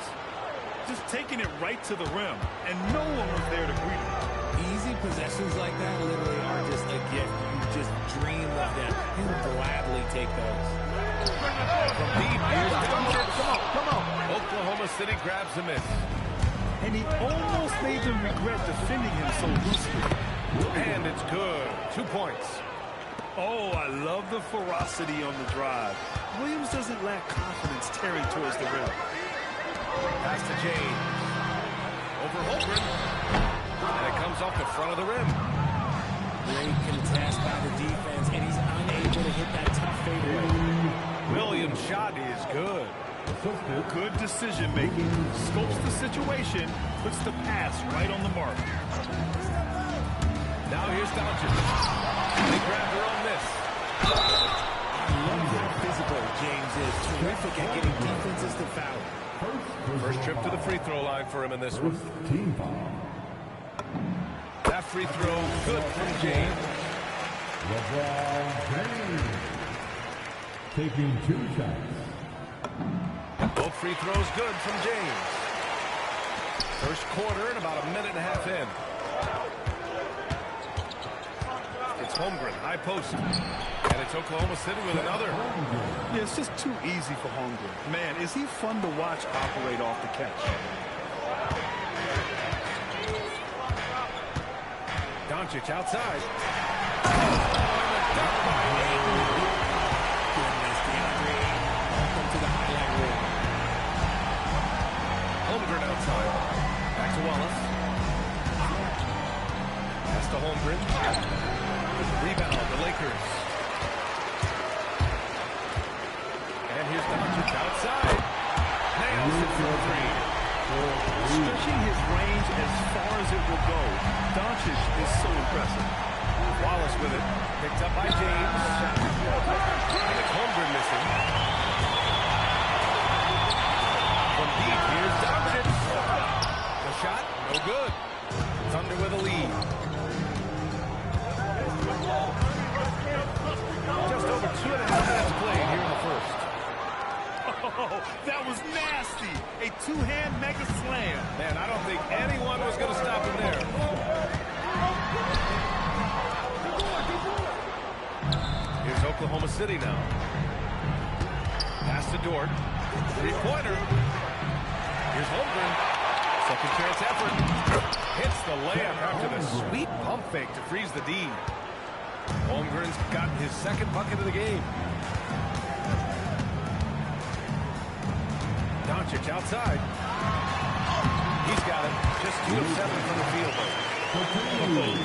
Just taking it right to the rim, and no one was there to greet him. Easy possessions like that literally are just a gift. You just dream of them. You gladly take those. From deep, here's Doncic. Come on. Oklahoma City grabs a miss. And he almost made them regret defending him so loosely. And it's good. 2 points. Oh, I love the ferocity on the drive. Williams doesn't lack confidence tearing towards the rim. Pass to James. Over Holmgren. And it comes off the front of the rim. Great contest by the defense, and he's unable to hit that tough fadeaway. Williams' shot is good. Good decision-making. Scopes the situation, puts the pass right on the mark. Now here's Doncic. They grab their own miss. I love how physical James is. Terrific at getting defenses to foul. First trip to the free throw line for him in this one. Team foul. That free throw, good from James. LeBron James taking 2 shots. Both free throws good from James. First quarter and about a minute and a half in. It's Holmgren, high post. And it's Oklahoma City with another. Yeah, it's just too easy for Holmgren. Man, is he fun to watch operate off the catch. Doncic outside. Welcome to the highlight reel. Holmgren outside. Back to Wallace. Pass to Holmgren. Rebound, the Lakers. And here's Doncic outside. Nails it for 3. stretching his range as far as it will go. Doncic is so impressive. Wallace with it. Picked up by James. And it's Holmgren missing. From deep, here's Doncic. The shot, no good. Thunder with a lead. Just over 2.5 minutes played here in the first. Oh, that was nasty. A two-hand mega slam. Man, I don't think anyone was going to stop him there. Here's Oklahoma City now. Pass to Dort. Three-pointer. Here's Holmgren. Second chance effort. Hits the layup after the sweet pump fake to freeze the D. Holmgren's got his second bucket of the game. Doncic outside. He's got it. Just 2 of 7 from the field.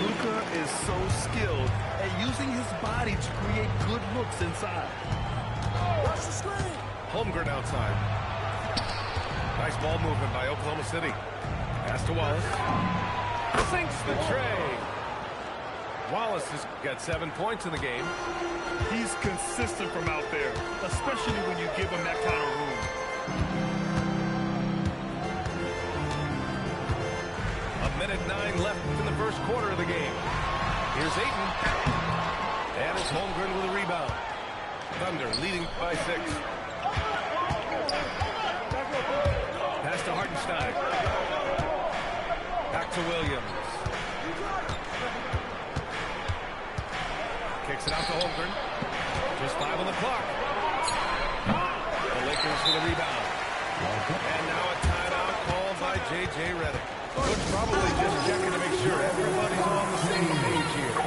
Luka is so skilled at using his body to create good looks inside. Rush the screen. Holmgren outside. Nice ball movement by Oklahoma City. Pass to Wallace. Sinks the tray. Wallace has got 7 points in the game. He's consistent from out there, especially when you give him that kind of room. A minute 9 left in the first quarter of the game. Here's Ayton. And it's Holmgren with a rebound. Thunder leading by 6. Pass to Hartenstein. Back to Williams. Kicks it out to Holmgren. Just 5 on the clock. The Lakers with a rebound. And now a timeout called by J.J. Redick. Coach probably just checking to make sure everybody's on the same page here.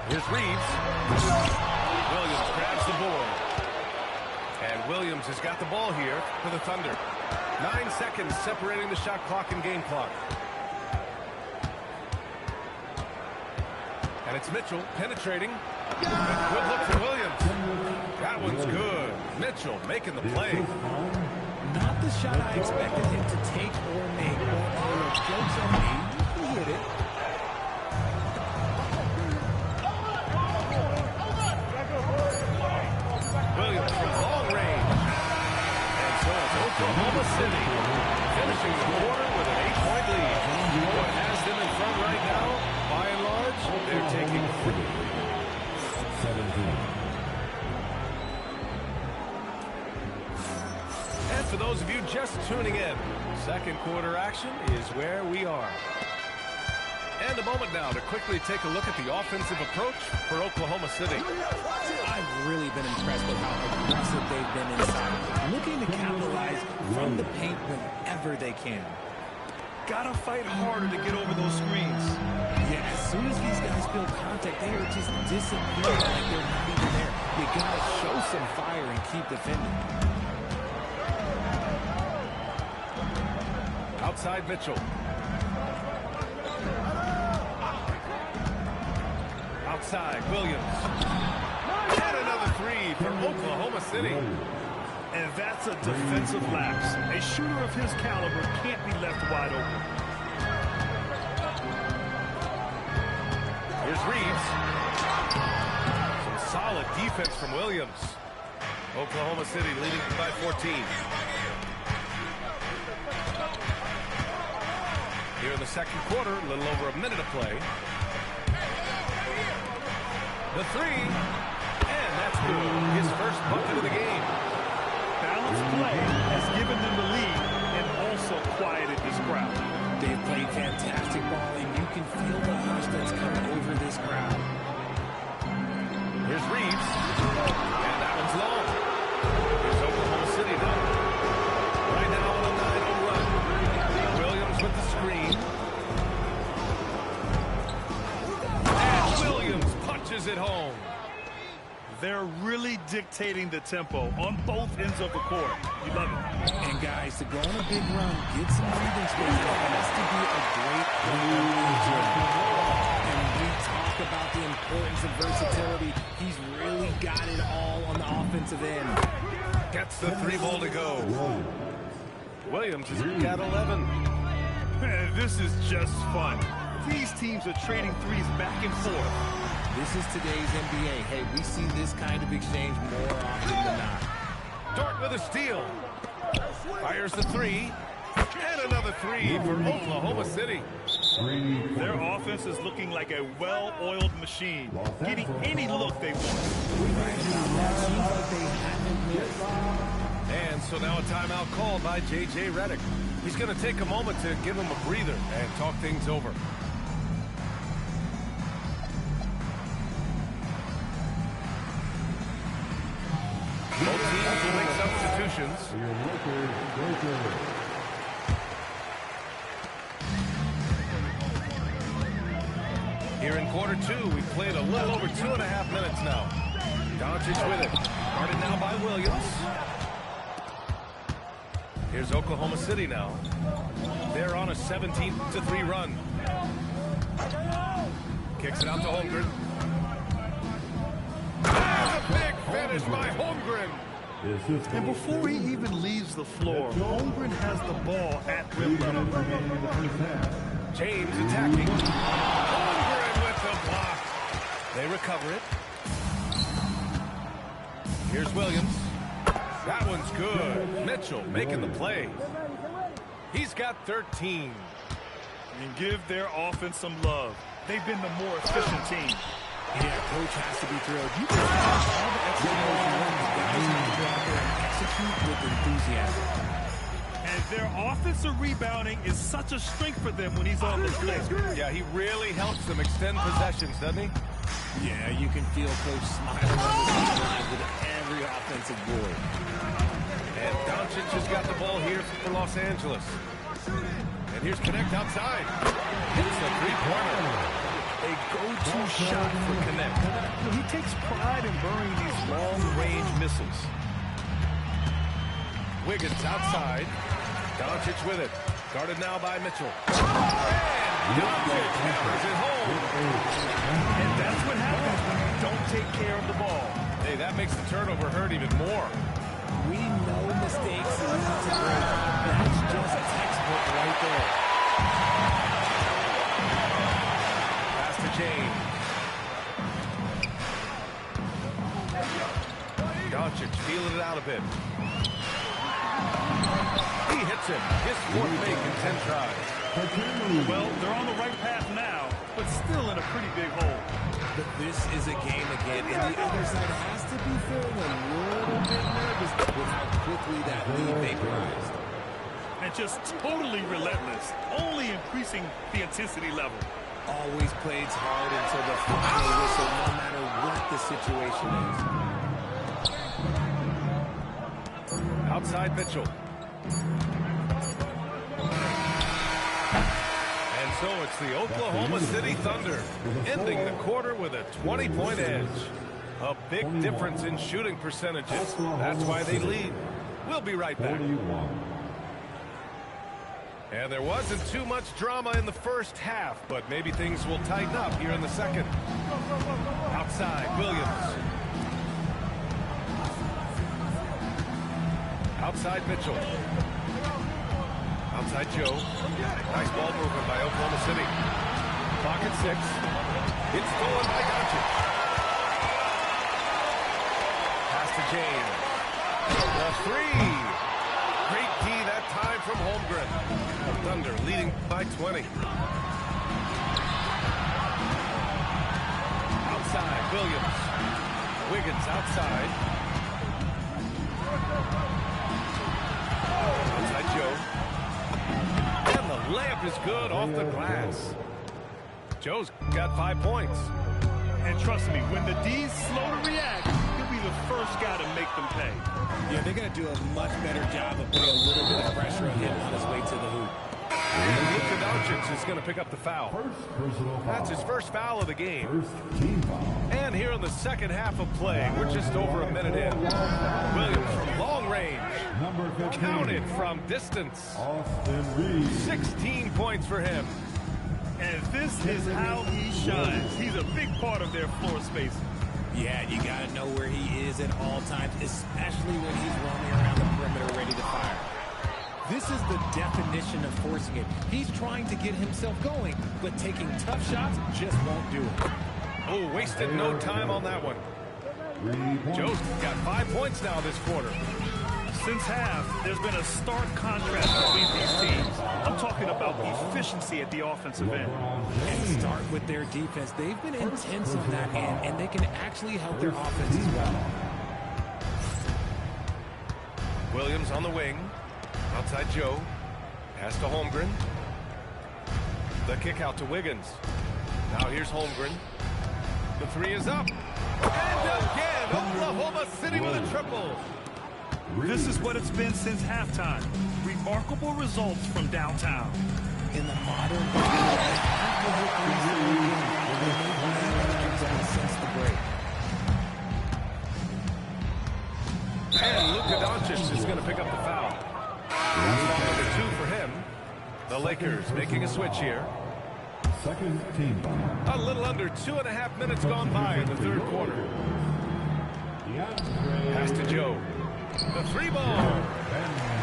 Here's Reeves. Williams grabs the board. And Williams has got the ball here for the Thunder. 9 seconds separating the shot clock and game clock. And it's Mitchell penetrating. Good look for Williams. That one's good. Mitchell making the play. Not the shot I expected him to take or make. But jokes on me, he hit it. Williams from long range. And so it's Oklahoma City finishing the quarter with an 8-point lead. What has them in front right now, by and large, they're taking 17. And for those of you just tuning in, second quarter action is where we are. And a moment now to quickly take a look at the offensive approach for Oklahoma City. I've really been impressed with how aggressive they've been inside, looking to capitalize from the paint whenever they can. Gotta fight harder to get over those screens. Yeah, as soon as these guys feel contact, they are just disappearing like they're not even there. You gotta show some fire and keep defending. Outside Mitchell. Outside Williams. And another three for Oklahoma City. And that's a defensive lapse. A shooter of his caliber can't be left wide open. Here's Reeves. Some solid defense from Williams. Oklahoma City leading by 14. Here in the second quarter, a little over a minute of play. The three, and that's good. His first bucket of the game. Balanced play has given them the lead and also quieted this crowd. They've played fantastic ball, and you can feel the hush that's coming over this crowd. Here's Reeves, and that one's long. Here's Oklahoma City now. hammers it home. They're really dictating the tempo on both ends of the court. You love it. And guys, to go on a big run, get some breathing space, it has to be a great and we talk about the importance of versatility. He's really got it all on the offensive end. Gets the 3 ball to go. Williams has got 11. Man, this is just fun. These teams are trading threes back and forth. This is today's NBA. Hey, we see this kind of exchange more often than not. Dort with a steal. Fires the 3. And another 3 for Oklahoma City. Their offense is looking like a well-oiled machine, getting any look they want. And so now a timeout called by J.J. Redick. He's going to take a moment to give him a breather and talk things over. Both teams will make substitutions. Here in quarter 2, we've played a little over 2.5 minutes now. Doncic with it. Guarded now by Williams. Here's Oklahoma City now. They're on a 17-3 run. Kicks it out to Holmgren. That's a big finish by Holmgren. And before he even leaves the floor, Holmgren has the ball at rim level. James attacking. Holmgren with the block. They recover it. Here's Williams. That one's good. Mitchell making the play. He's got 13. And give their offense some love. They've been the more efficient team. Yeah, coach has to be thrilled. You can all the extra moves you want. Guys have to go out there and execute with enthusiasm. And their offensive rebounding is such a strength for them when he's on the floor. Yeah, he really helps them extend possessions, doesn't he? Yeah, you can feel Coach smiling on the sideline with every offensive board. And Doncic has got the ball here for Los Angeles. And here's Connect outside. Hits the 3-pointer. A go-to shot for Connect. He takes pride in burying these long-range missiles. Wiggins outside. Doncic with it. Guarded now by Mitchell. And Doncic hammers it home. And that's what happens when you don't take care of the ball. Hey, that makes the turnover hurt even more. We know mistakes lead to great. That's just a textbook right there. Pass to James. Doncic feeling it out a bit. He hits him. His fourth make in 10 tries. Well, they're on the right path now, but still in a pretty big hole. But this is a game again, and the other side has to be feeling a little bit nervous with how quickly that lead vaporized. And just totally relentless, only increasing the intensity level. Always plays hard until the final whistle, no matter what the situation is. Outside Mitchell. And so it's the Oklahoma City Thunder ending the quarter with a 20-point edge. A big difference in shooting percentages. That's why they lead. We'll be right back. And there wasn't too much drama in the first half, but maybe things will tighten up here in the second. Outside, Williams. Outside, Mitchell. Outside, Joe. Nice ball movement by Oklahoma City. Clock at 6. It's stolen by Doncic. Pass to James. The 3. Great D that time from Holmgren. The Thunder leading by 20. Outside, Williams. Wiggins outside. Outside Joe. And the layup is good off the glass. Joe's got 5 points. And trust me, when the D's slow to react, he'll be the first guy to make them pay. Yeah, they're going to do a much better job of putting a little bit of pressure on him on his way to the hoop. And Luka Doncic is going to pick up the foul. That's his first foul of the game. And here in the second half of play, we're just over a minute in. Williams from long range. Counted from distance. 16 points for him. And this is how he shines. He's a big part of their floor space. Yeah, you got to know where he is at all times, especially when he's roaming around the perimeter ready to fire. This is the definition of forcing it. He's trying to get himself going, but taking tough shots just won't do it. Oh, wasted no time on that one. Joe's got 5 points now this quarter. Since half, there's been a stark contrast between these teams. I'm talking about efficiency at the offensive end. And start with their defense. They've been intense on that end, and they can actually help their offense as well. Williams on the wing. Outside Joe. Pass to Holmgren. The kick out to Wiggins. Now here's Holmgren. The three is up. And again, Oklahoma City with a triple. This is what it's been since halftime. Remarkable results from downtown. In the modern since the break. And Luka Doncic is going to pick up the foul. Number 2 for him. The Lakers making a switch here. Second team foul. A little under 2.5 minutes gone by in the third quarter. Pass to Joe. The three ball.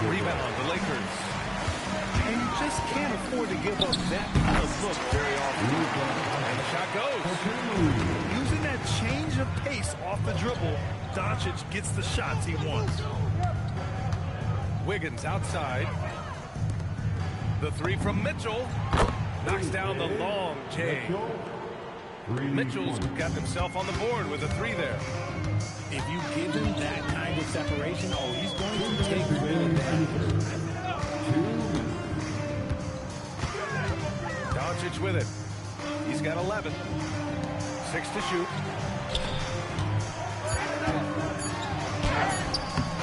Rebound, the Lakers. And you just can't afford to give up that kind of look very often. And the shot goes. Using that change of pace off the dribble, Doncic gets the shots he wants. Wiggins outside. The three from Mitchell. Knocks down the long J. Mitchell's got himself on the board with a three there. If you give him that kind of separation, oh, he's going to take real advantage. Doncic with it. He's got 11. 6 to shoot.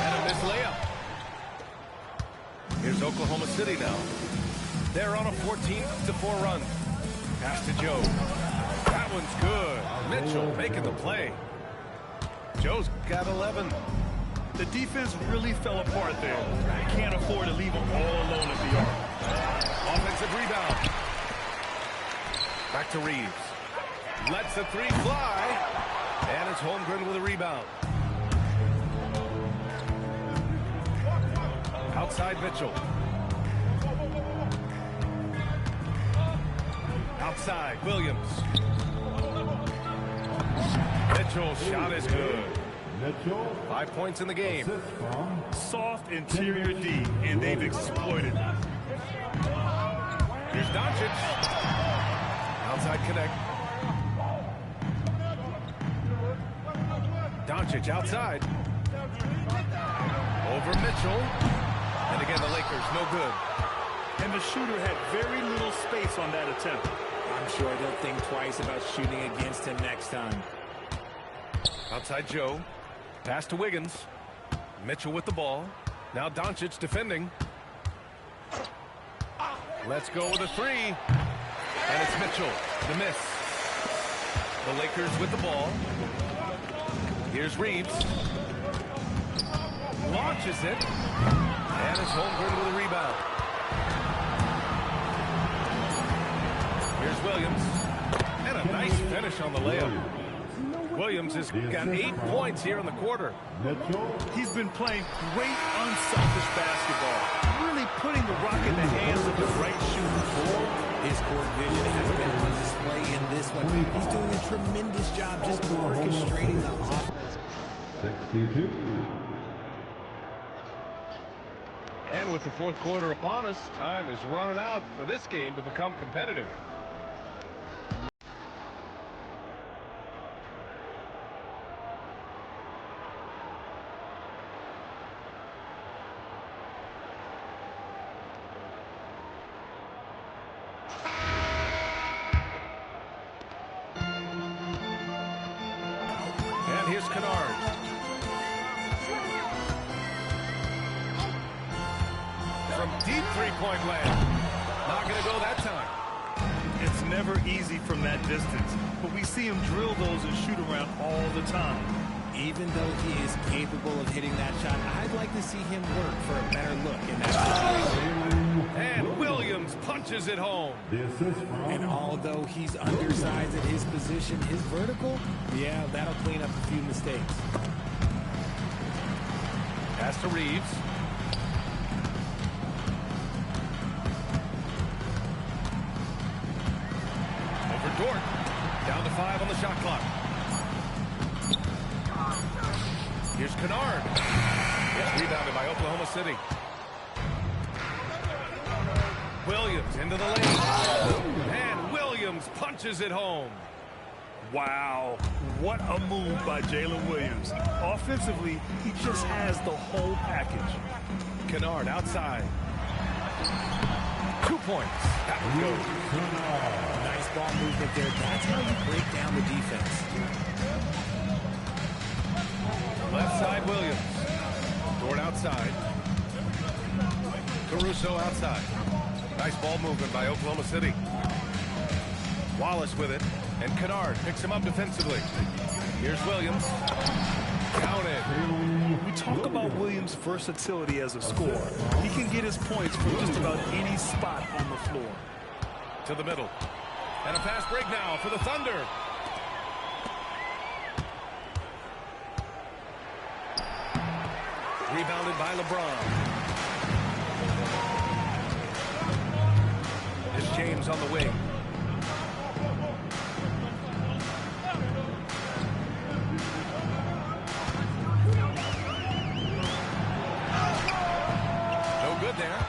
And a missed layup. Here's Oklahoma City now. They're on a 14-4 run. Pass to Joe. That one's good. Mitchell making the play. Joe's got 11. The defense really fell apart there. You can't afford to leave them all alone at the arc. Offensive rebound. Back to Reeves. Lets the three fly. And it's Holmgren with a rebound. Outside Mitchell. Outside Williams. Mitchell's shot is good. 5 points in the game. Soft interior D, and they've exploited it. Here's Doncic. Outside connect. Doncic outside. Over Mitchell. And again, the Lakers, no good. And the shooter had very little space on that attempt. I'm sure they'll think twice about shooting against him next time. Outside Joe. Pass to Wiggins. Mitchell with the ball. Now Doncic defending. Let's go with a three. And it's Mitchell. The miss. The Lakers with the ball. Here's Reeves. Launches it. And it's Holmgren with a rebound. Here's Williams. And a nice finish on the layup. Williams has got 8 points here in the quarter. He's been playing great unselfish basketball. Really putting the rock in the hands of the right shooter. His court vision has been on display in this one. He's doing a tremendous job just orchestrating the offense. 62. And with the fourth quarter upon us, time is running out for this game to become competitive. And here's Kennard. From deep three-point land. Not going to go that time. It's never easy from that distance, but we see him drill those and shoot around all the time. Even though he is capable of hitting that shot, I'd like to see him work for a better look in that situation. And Williams punches it home. And although he's undersized at his position, his vertical, yeah, that'll clean up a few mistakes. Pass to Reeves. Over Dort. Down to 5 on the shot clock. Here's Kennard. It's rebounded by Oklahoma City. Williams into the lane. And Williams punches it home. Wow, what a move by Jalen Williams. Offensively, he just has the whole package. Kennard outside. 2 points. That would go. Nice ball movement there. That's how you break down the defense. Left side, Williams. Dort outside. Caruso outside. Nice ball movement by Oklahoma City. Wallace with it. And Kennard picks him up defensively. Here's Williams. Counted. We talk about Williams' versatility as a scorer. He can get his points from just about any spot on the floor. To the middle. And a fast break now for the Thunder. Rebounded by LeBron. It's James on the wing. No good there.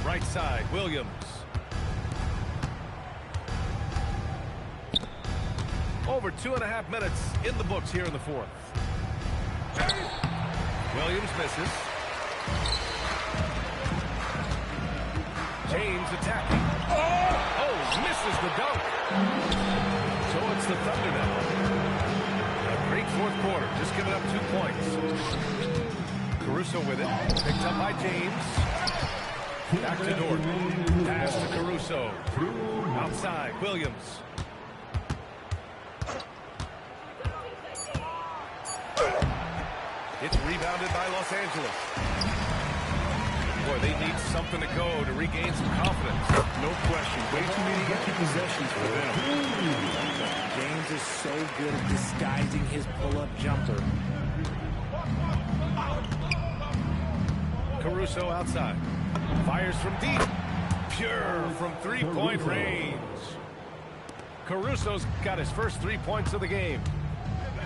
Right side, Williams. Over 2.5 minutes in the books here in the fourth. Williams misses. James attacking. Oh, misses the dunk. So it's the Thunder now. A great fourth quarter, just giving up 2 points. Caruso with it. Picked up by James. Back to Dort. Pass to Caruso. Outside, Williams. It's rebounded by Los Angeles. Boy, they need something to go to regain some confidence. No question. Way too many empty possessions for them. James is so good at disguising his pull-up jumper. Caruso outside. Fires from deep. Pure from three-point range. Caruso's got his first 3 points of the game.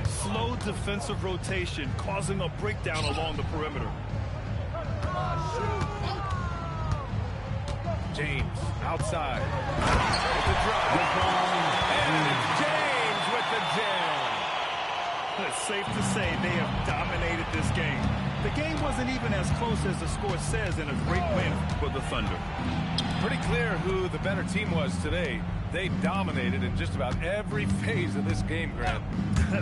Slow defensive rotation causing a breakdown along the perimeter. James outside with the drive. And it's James with the jam. It's safe to say they have dominated this game. The game wasn't even as close as the score says, and a great win for the Thunder. Pretty clear who the better team was today. They dominated in just about every phase of this game, Grant.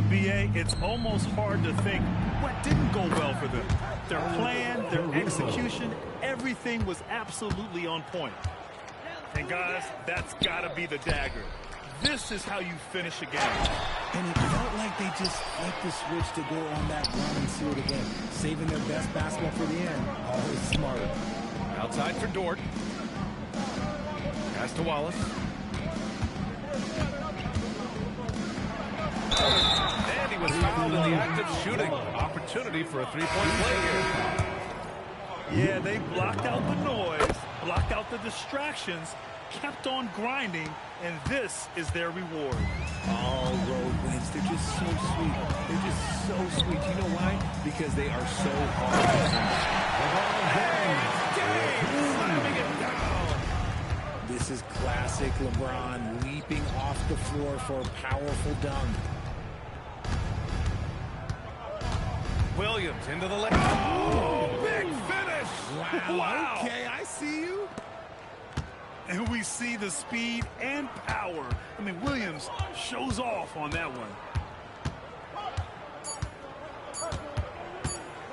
B.A., it's almost hard to think what didn't go well for them. Their plan, their execution, everything was absolutely on point. And guys, that's got to be the dagger. This is how you finish a game. And it felt like they just flipped the switch to go on that run and seal the game. Saving their best basketball for the end. Always smart. Outside for Dort. Pass to Wallace. And he was fouled in the act of shooting. Opportunity for a three-point play here. Yeah, they blocked out the noise, blocked out the distractions, kept on grinding, and this is their reward. All road wins. They're just so sweet. They're just so sweet. You know why? Because they are so hard. Slamming it down. This is classic LeBron leaping off the floor for a powerful dunk. Williams into the lane. Oh, big finish. Wow. Okay, I see you. And we see the speed and power. I mean, Williams shows off on that one.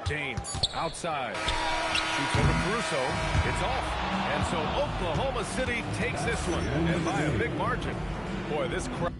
James, outside. Shoots over Caruso. It's off. And so Oklahoma City takes this one, and by a big margin. Boy, this crowd.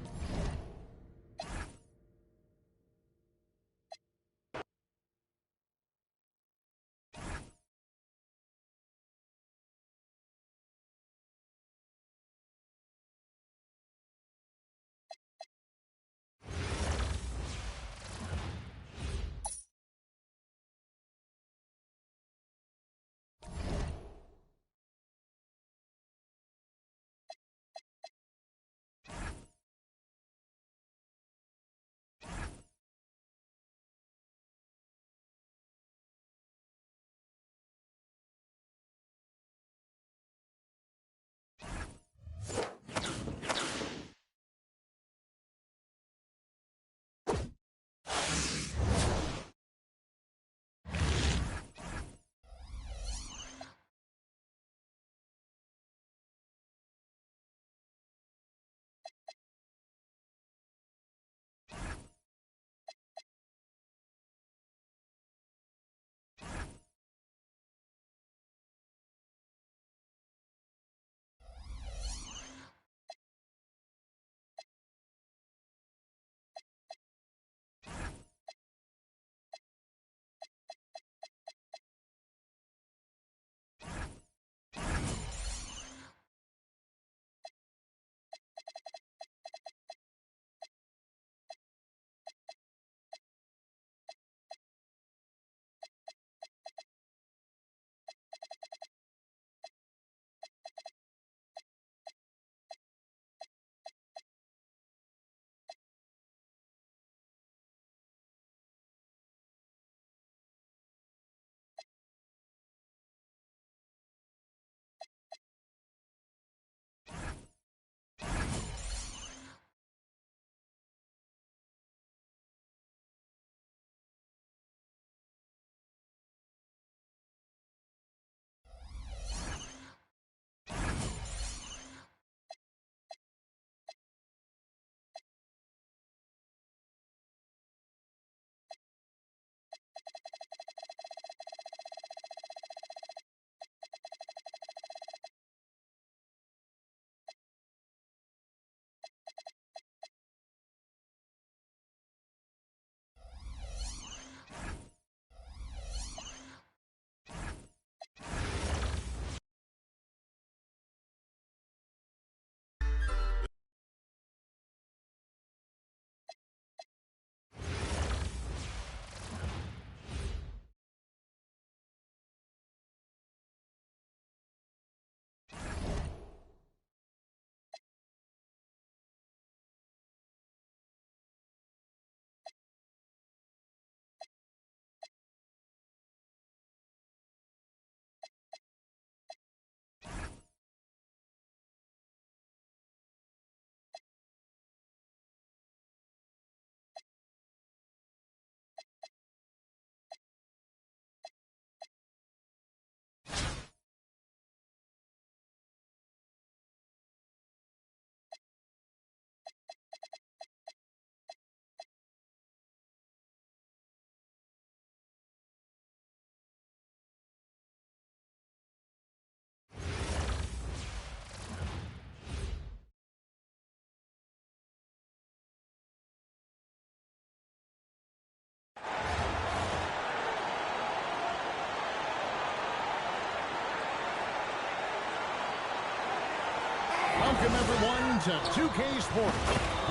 Welcome, everyone, to 2K Sports.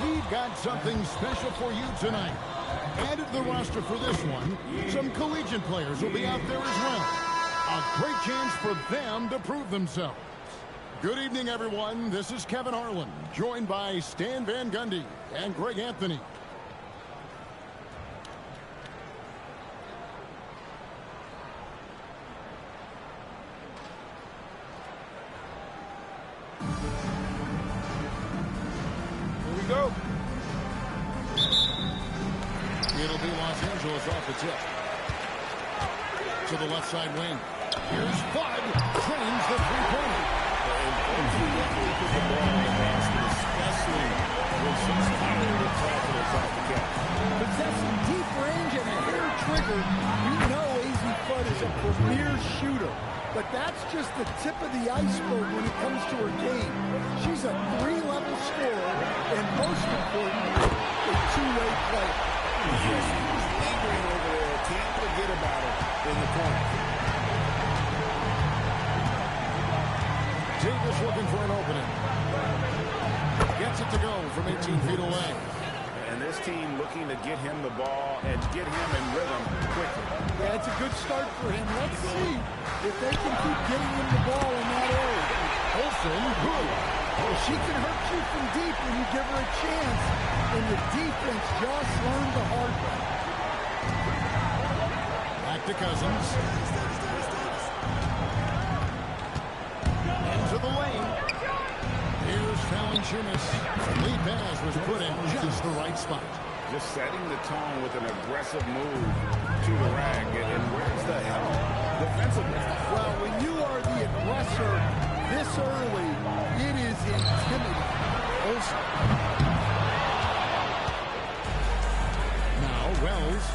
We've got something special for you tonight. Added to the roster for this one, some collegiate players will be out there as well. A great chance for them to prove themselves. Good evening, everyone. This is Kevin Harlan, joined by Stan Van Gundy and Greg Anthony. Go. It'll be Los Angeles off the tip. To the left side wing. Here's Bud. Trains the three-pointer. Put the ball in the basket, especially when she's tired of confidence off the catch. Possessing deep range and a hair trigger, you know he's tip of the iceberg when it comes to her game. She's a 3-level scorer, and most importantly, a two-way player. Yes, he's lingering over there. Can't forget about her in the corner. Davis looking for an opening. Gets it to go from 18 feet away. And this team looking to get him the ball and get him in rhythm quickly. Yeah, it's a good start for him. Let's see if they can keep getting him the ball in that area. Olsen, good. Well, she can hurt you from deep when you give her a chance, and the defense just learned the hard way. Back to Cousins. Into the lane. Here's Valanciunas. Lead pass was put in just the right spot. Just setting the tone with an aggressive move to the rack. And where's the help defensively? Well, when you are the aggressor this early, it is intimidating. Olsen. Now Wells.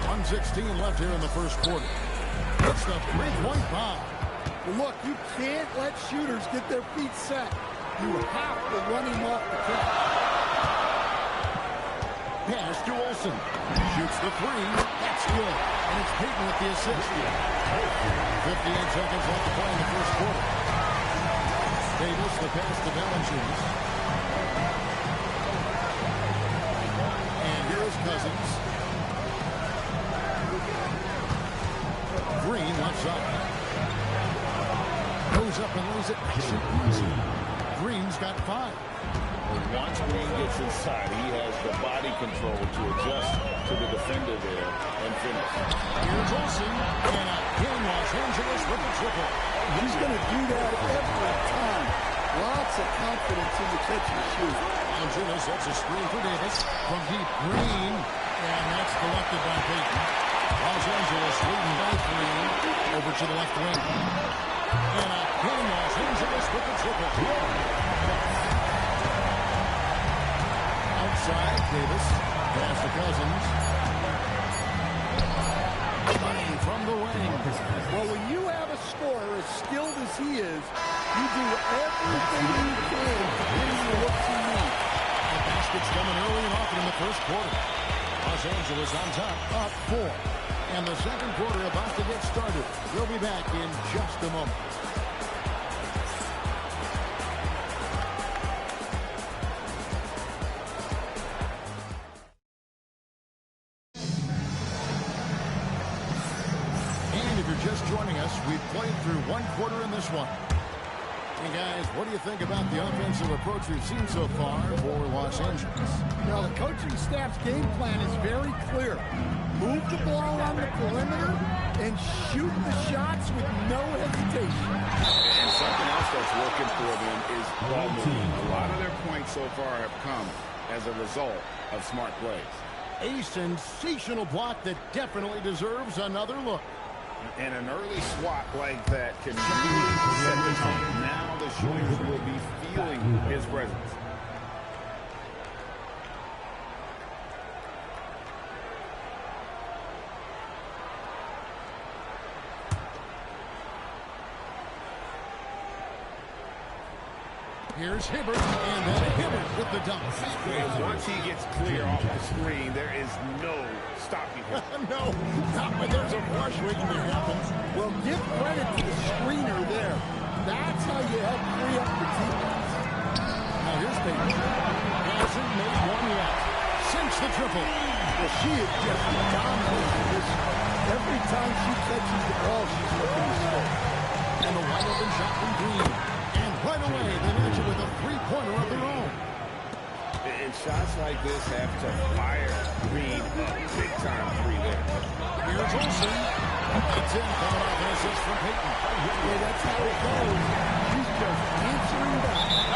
1:16 left here in the first quarter. It's the three-point bomb. Look, you can't let shooters get their feet set. You have to run him off the catch. Pass to Olsen. Shoots the three. That's good. And it's Payton with the assist. 58 seconds left to play in the first quarter. Davis, the pass to Valanciunas. And here's Cousins. Green left side. Goes up and lays it nice and easy. Green's got 5. Once Green gets inside, he has the body control to adjust to the defender there and finish. Here's Olsen, and again Los Angeles with a triple. He's going to do that every time. Lots of confidence in the catch and shoot. Valanciunas sets a screen for Davis. From deep, Green, and that's collected by Payton. Los Angeles leading by 3 over to the left wing. And again Los Angeles with the triple. Outside, Davis. Pass to Cousins. Money from the wing. Well, when you have a scorer as skilled as he is, you do everything you can to get him the looks you need. The basket's coming early and often in the first quarter. Los Angeles on top, up 4. And the second quarter about to get started. We'll be back in just a moment. Just joining us, we've played through one quarter in this one. Hey guys, what do you think about the offensive approach we've seen so far for Los Angeles? Now, the coaching staff's game plan is very clear. Move the ball on the perimeter and shoot the shots with no hesitation. And something else that's working for them is ball movement. A lot of their points so far have come as a result of smart plays. A sensational block that definitely deserves another look. And an early swat like that can really set the tone. Now the shooters will be feeling his presence. Here's Hibbert, and then Hibbert with the dunk. Once he gets clear off the screen, there is no stopping him. No, not when there's a rush waiting to happen. Well, give credit to the screener there. That's how you help free up the defense. Now here's Payton. Hasn't made one yet. Sinks the triple. Well, she is just dominating this. Every time she catches the ball, she's looking to score. And the wide open shot from Green. And right away, they match it with a three-pointer of their own. And shots like this have to fire Green a big-time 3 there. Here's Olsen. It's in, coming off an assist from Payton. Yeah, that's how it goes. She's just answering back.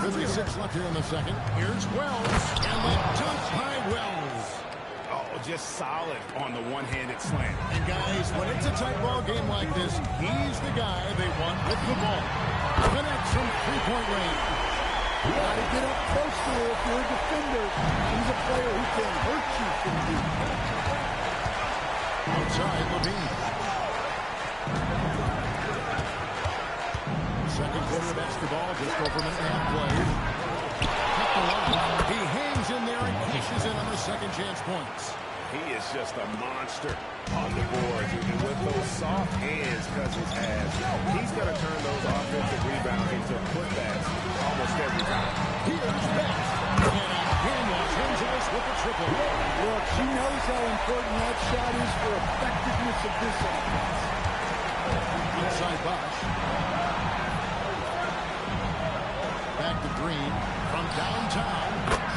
2:56 left here in the second. Here's Wells, and the dunk by Wells. Oh, just solid on the one-handed slam. And guys, when it's a tight ball game like this, he's the guy they want with the ball. Connects from three-point range. You got to get up close to her if you're a defender. He's a player who can hurt you from deep. Outside, Levine. Second quarter of basketball, just over a minute and a half played. Cut the line. He hangs in there and cashes in on the second chance points. He is just a monster on the boards. And with those soft hands Cousins has, he's going to turn those offensive rebounds into putbacks almost every time. Here's Best. And again, Los Angeles with a triple. Look, she knows how important that shot is for effectiveness of this offense. Inside Bosch. Back to Green from downtown.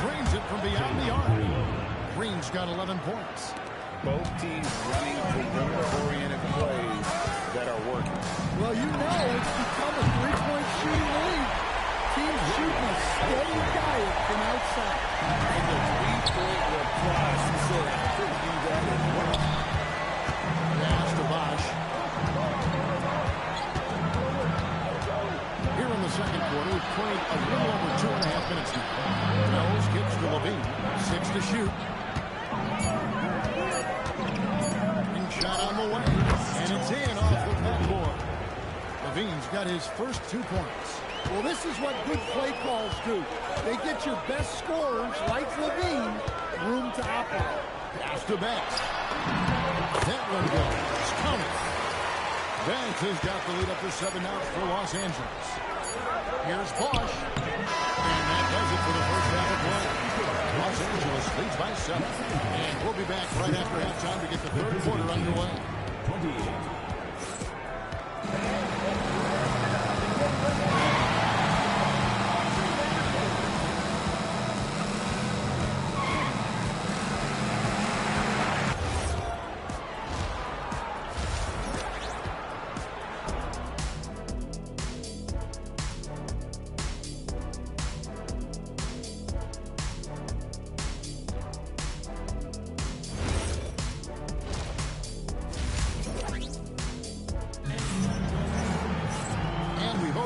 Drains it from beyond the arc. Green's got 11 points. Both teams running perimeter-oriented plays that are working. Well, you know it's become a three-point shooting league. Teams shooting a steady diet from outside. And the three-point reply, she said, I could do that as well. Pass to Bosch. Here in the second quarter, we've played a little over 2.5 minutes now. Knowles kicks to Levine. 6 to shoot. And shot on the way. And it's in off the backboard. Levine's got his first 2 points. Well, this is what good play calls do. They get your best scorers, like Levine, room to operate. Pass to Banks. That one goes. Count it. Banks has got the lead up to 7 now for Los Angeles. Here's Bosch. And that does it for the first half of play. Los Angeles leads by 7. And we'll be back right after halftime to get the third quarter underway. 28.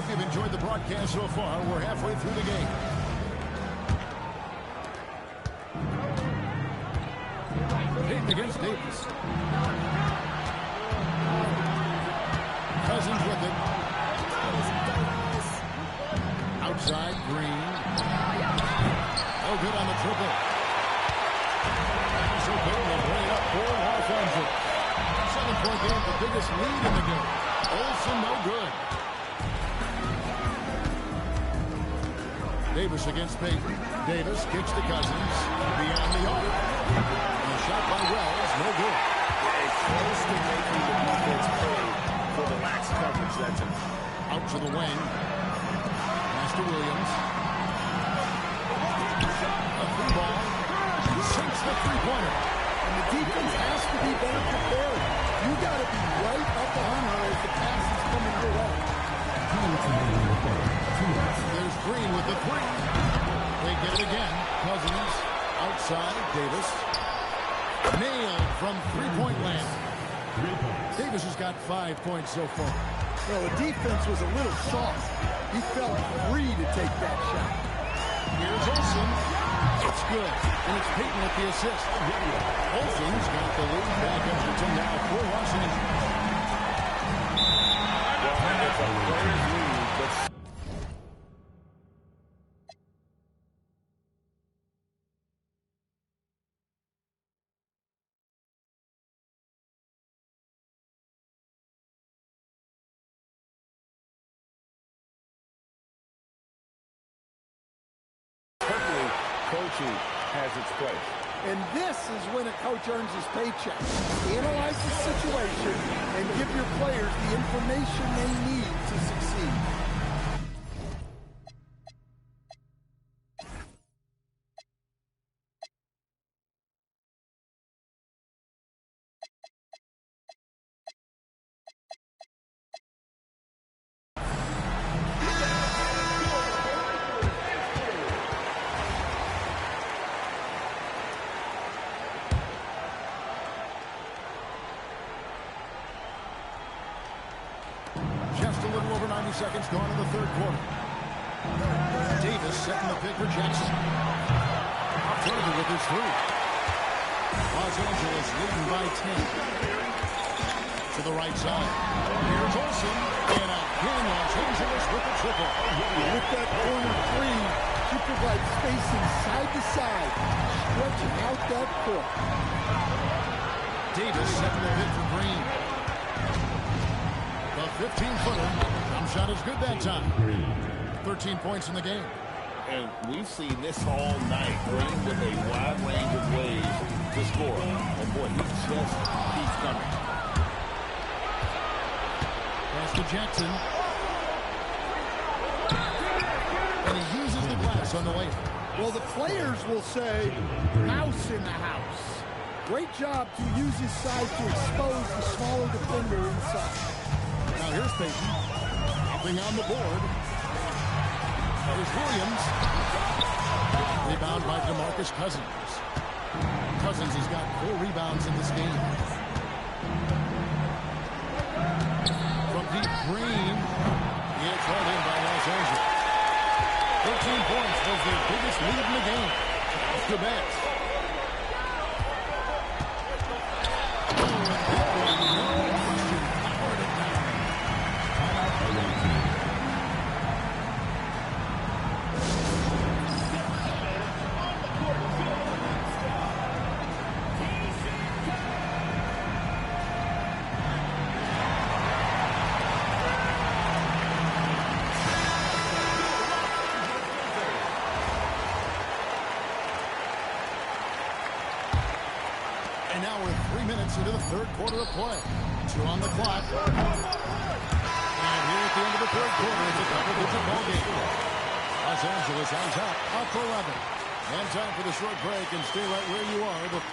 You've enjoyed the broadcast so far. We're halfway through the game. Payton against Davis. Cousins with it. Outside, Green. Oh, good on the triple. So Payton will bring it up for Los Angeles. 7-point game, the biggest lead in the game. Olsen, no good. Davis against Payton. Davis kicks to Cousins. Beyond the arc. And a shot by Wells. No good. It's close to making the defense pay for the lax coverage. That's it. Out to the wing. Pass to Williams. A free ball. Sinks the three-pointer. And the defense has to be better prepared. You got to be right up on her as the pass is coming your way. There's Green with the three. They get it again. Cousins outside. Davis. Nailed from three-point land. Davis has got 5 points so far. Well, the defense was a little soft. He felt free to take that shot. Here's Olsen. It's good. And it's Payton with the assist. Olsen's got the lead back up to 10 now for Los Angeles. It's a player's lead, but coaching has its place. And this is when a coach earns his paycheck. Analyze the situation and give your players the information they need to succeed. little over 90 seconds gone in the third quarter. Davis setting the pick for Jackson. Opportunity with his three. Los Angeles leading by 10. To the right side. Here's Olsen. And again, Los Angeles with the triple. With that corner three, he provides spacing side to side, stretching out that court. Davis setting the pick for Green. The 15-footer. Jump shot is good that time. 13 points in the game. And we've seen this all night. Green with a wide range of ways to score. And boy, he just keeps coming. Pass to Jackson. And he uses the glass on the way. Well, the players will say, mouse in the house. Great job to use his size to expose the smaller defender inside. Now here's Payton. Nothing on the board. There's Williams. Rebound by DeMarcus Cousins. Cousins has got 4 rebounds in this game. From deep, Green. It's hauled in by Los Angeles. 13 points was their biggest lead in the game. The Mets. And now we're 3 minutes into the third quarter of play. 2 on the clock. And here at the end of the third quarter, it's a double-digit ball game. Los Angeles on top, up 11. And time for the short break, and stay right where you are.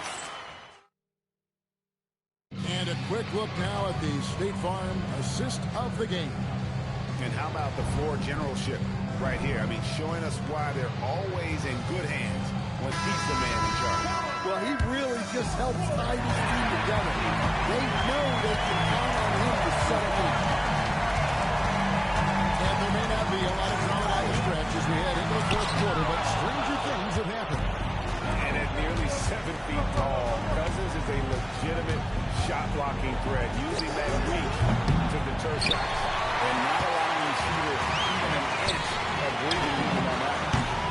And a quick look now at the State Farm assist of the game. And how about the floor generalship right here? I mean, showing us why they're always in good hands when he's the man in charge. Well, he really just helps tie this team together. They know they can count on him to settle in. And there may not be a lot of drama down the stretch as we head into the fourth quarter, but stranger things have happened. And at nearly 7 feet tall, Cousins is a legitimate shot-blocking threat, using that reach to deter shots and not allowing the shooter even an inch of breathing room on that.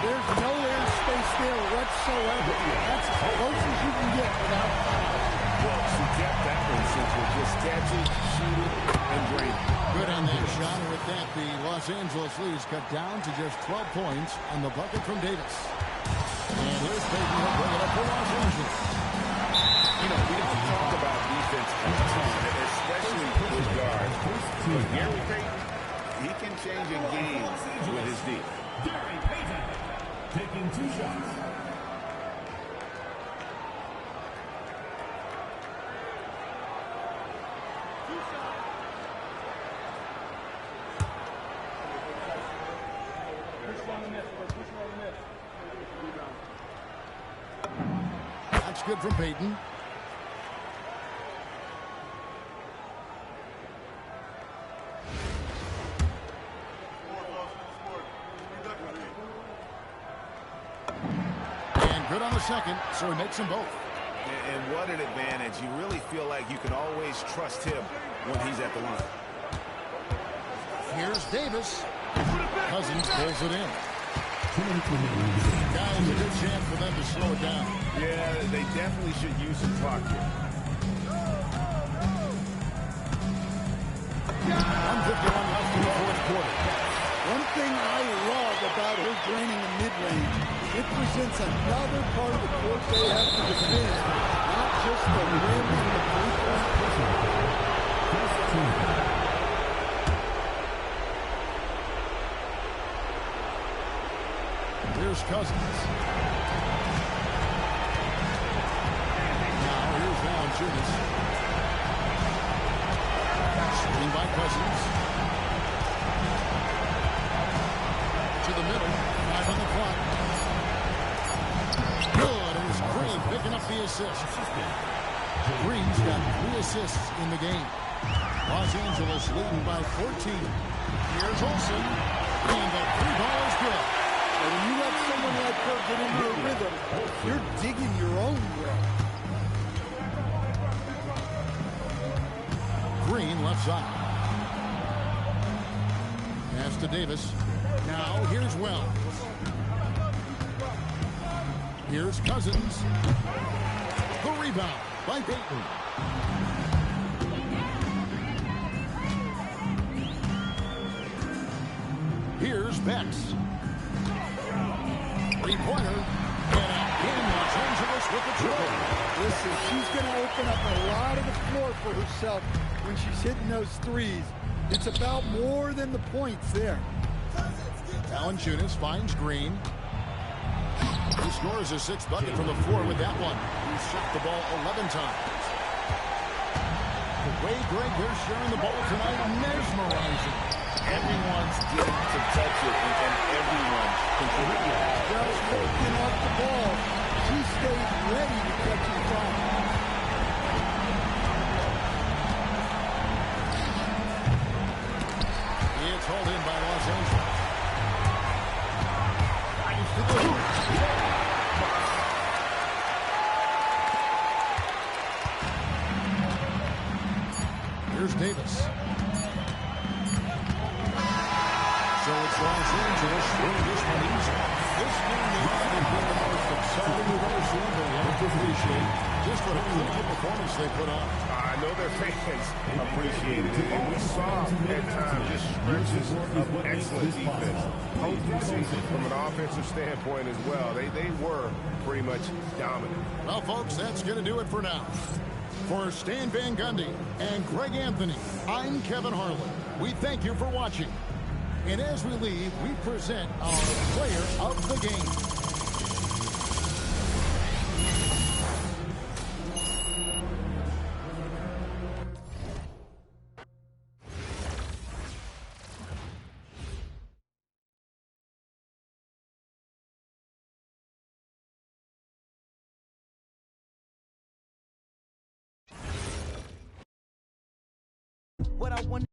There's no airspace there whatsoever. That's as close as you can get without foul. Well, to get that one since we're just catching, shooting, and draining. Good on that shot, and with that, the Los Angeles leads cut down to just 12 points on the bucket from Davis. And here's Payton to bring it up for Los Angeles. You know, we don't talk about defense a ton, especially with guards. But Gary Payton, he can change a game with his D. Gary Payton taking 2 shots. That's good from Payton. And good on the second, so he makes them both. And what an advantage. You really feel like you can always trust him when he's at the line. Here's Davis. Cousins pulls it in. Guys, a good chance for them to slow it down. Yeah, they definitely should use some clock here. 1:51 left in the fourth quarter. One thing I love about her draining the mid-range, it presents another part of the court they have to defend, not just the rim and the three-point. Here's Cousins. Now here's Valanciunas. Screen by Cousins. To the middle. 5 on the clock. Good. It was Green picking up the assist. Green's got 3 assists in the game. Los Angeles leading by 14. Here's Olsen. And the 3-ball is good. And when you let someone like her get into a rhythm, you're digging your own grave. Green left side. Pass to Davis. Now here's Wells. Here's Cousins. The rebound by Payton. Here's Bex. Three-pointer. And again, Los Angeles with the triple. Listen, she's going to open up a lot of the floor for herself when she's hitting those threes. It's about more than the points there. Valanciunas finds Green. He scores his 6th bucket from the floor with that one. He shot the ball 11 times. The way they're sharing the ball tonight, mesmerizing. Everyone's getting to touch it, and everyone's contributing. Just working off the ball. She stayed ready to catch the ball. It's hauled in by Los Angeles. Here's Davis. So it's Los Angeles winning this one easy. This game may not have been the most exciting we've ever seen, but we have to appreciate just what a clinical performance they put on. I know their fans appreciated it, and we saw at times just stretches of excellent defense. Potency from an offensive standpoint as well. They were pretty much dominant. Well, folks, that's going to do it for now. For Stan Van Gundy and Greg Anthony, I'm Kevin Harlan. We thank you for watching. And as we leave, we present our player of the game. What I want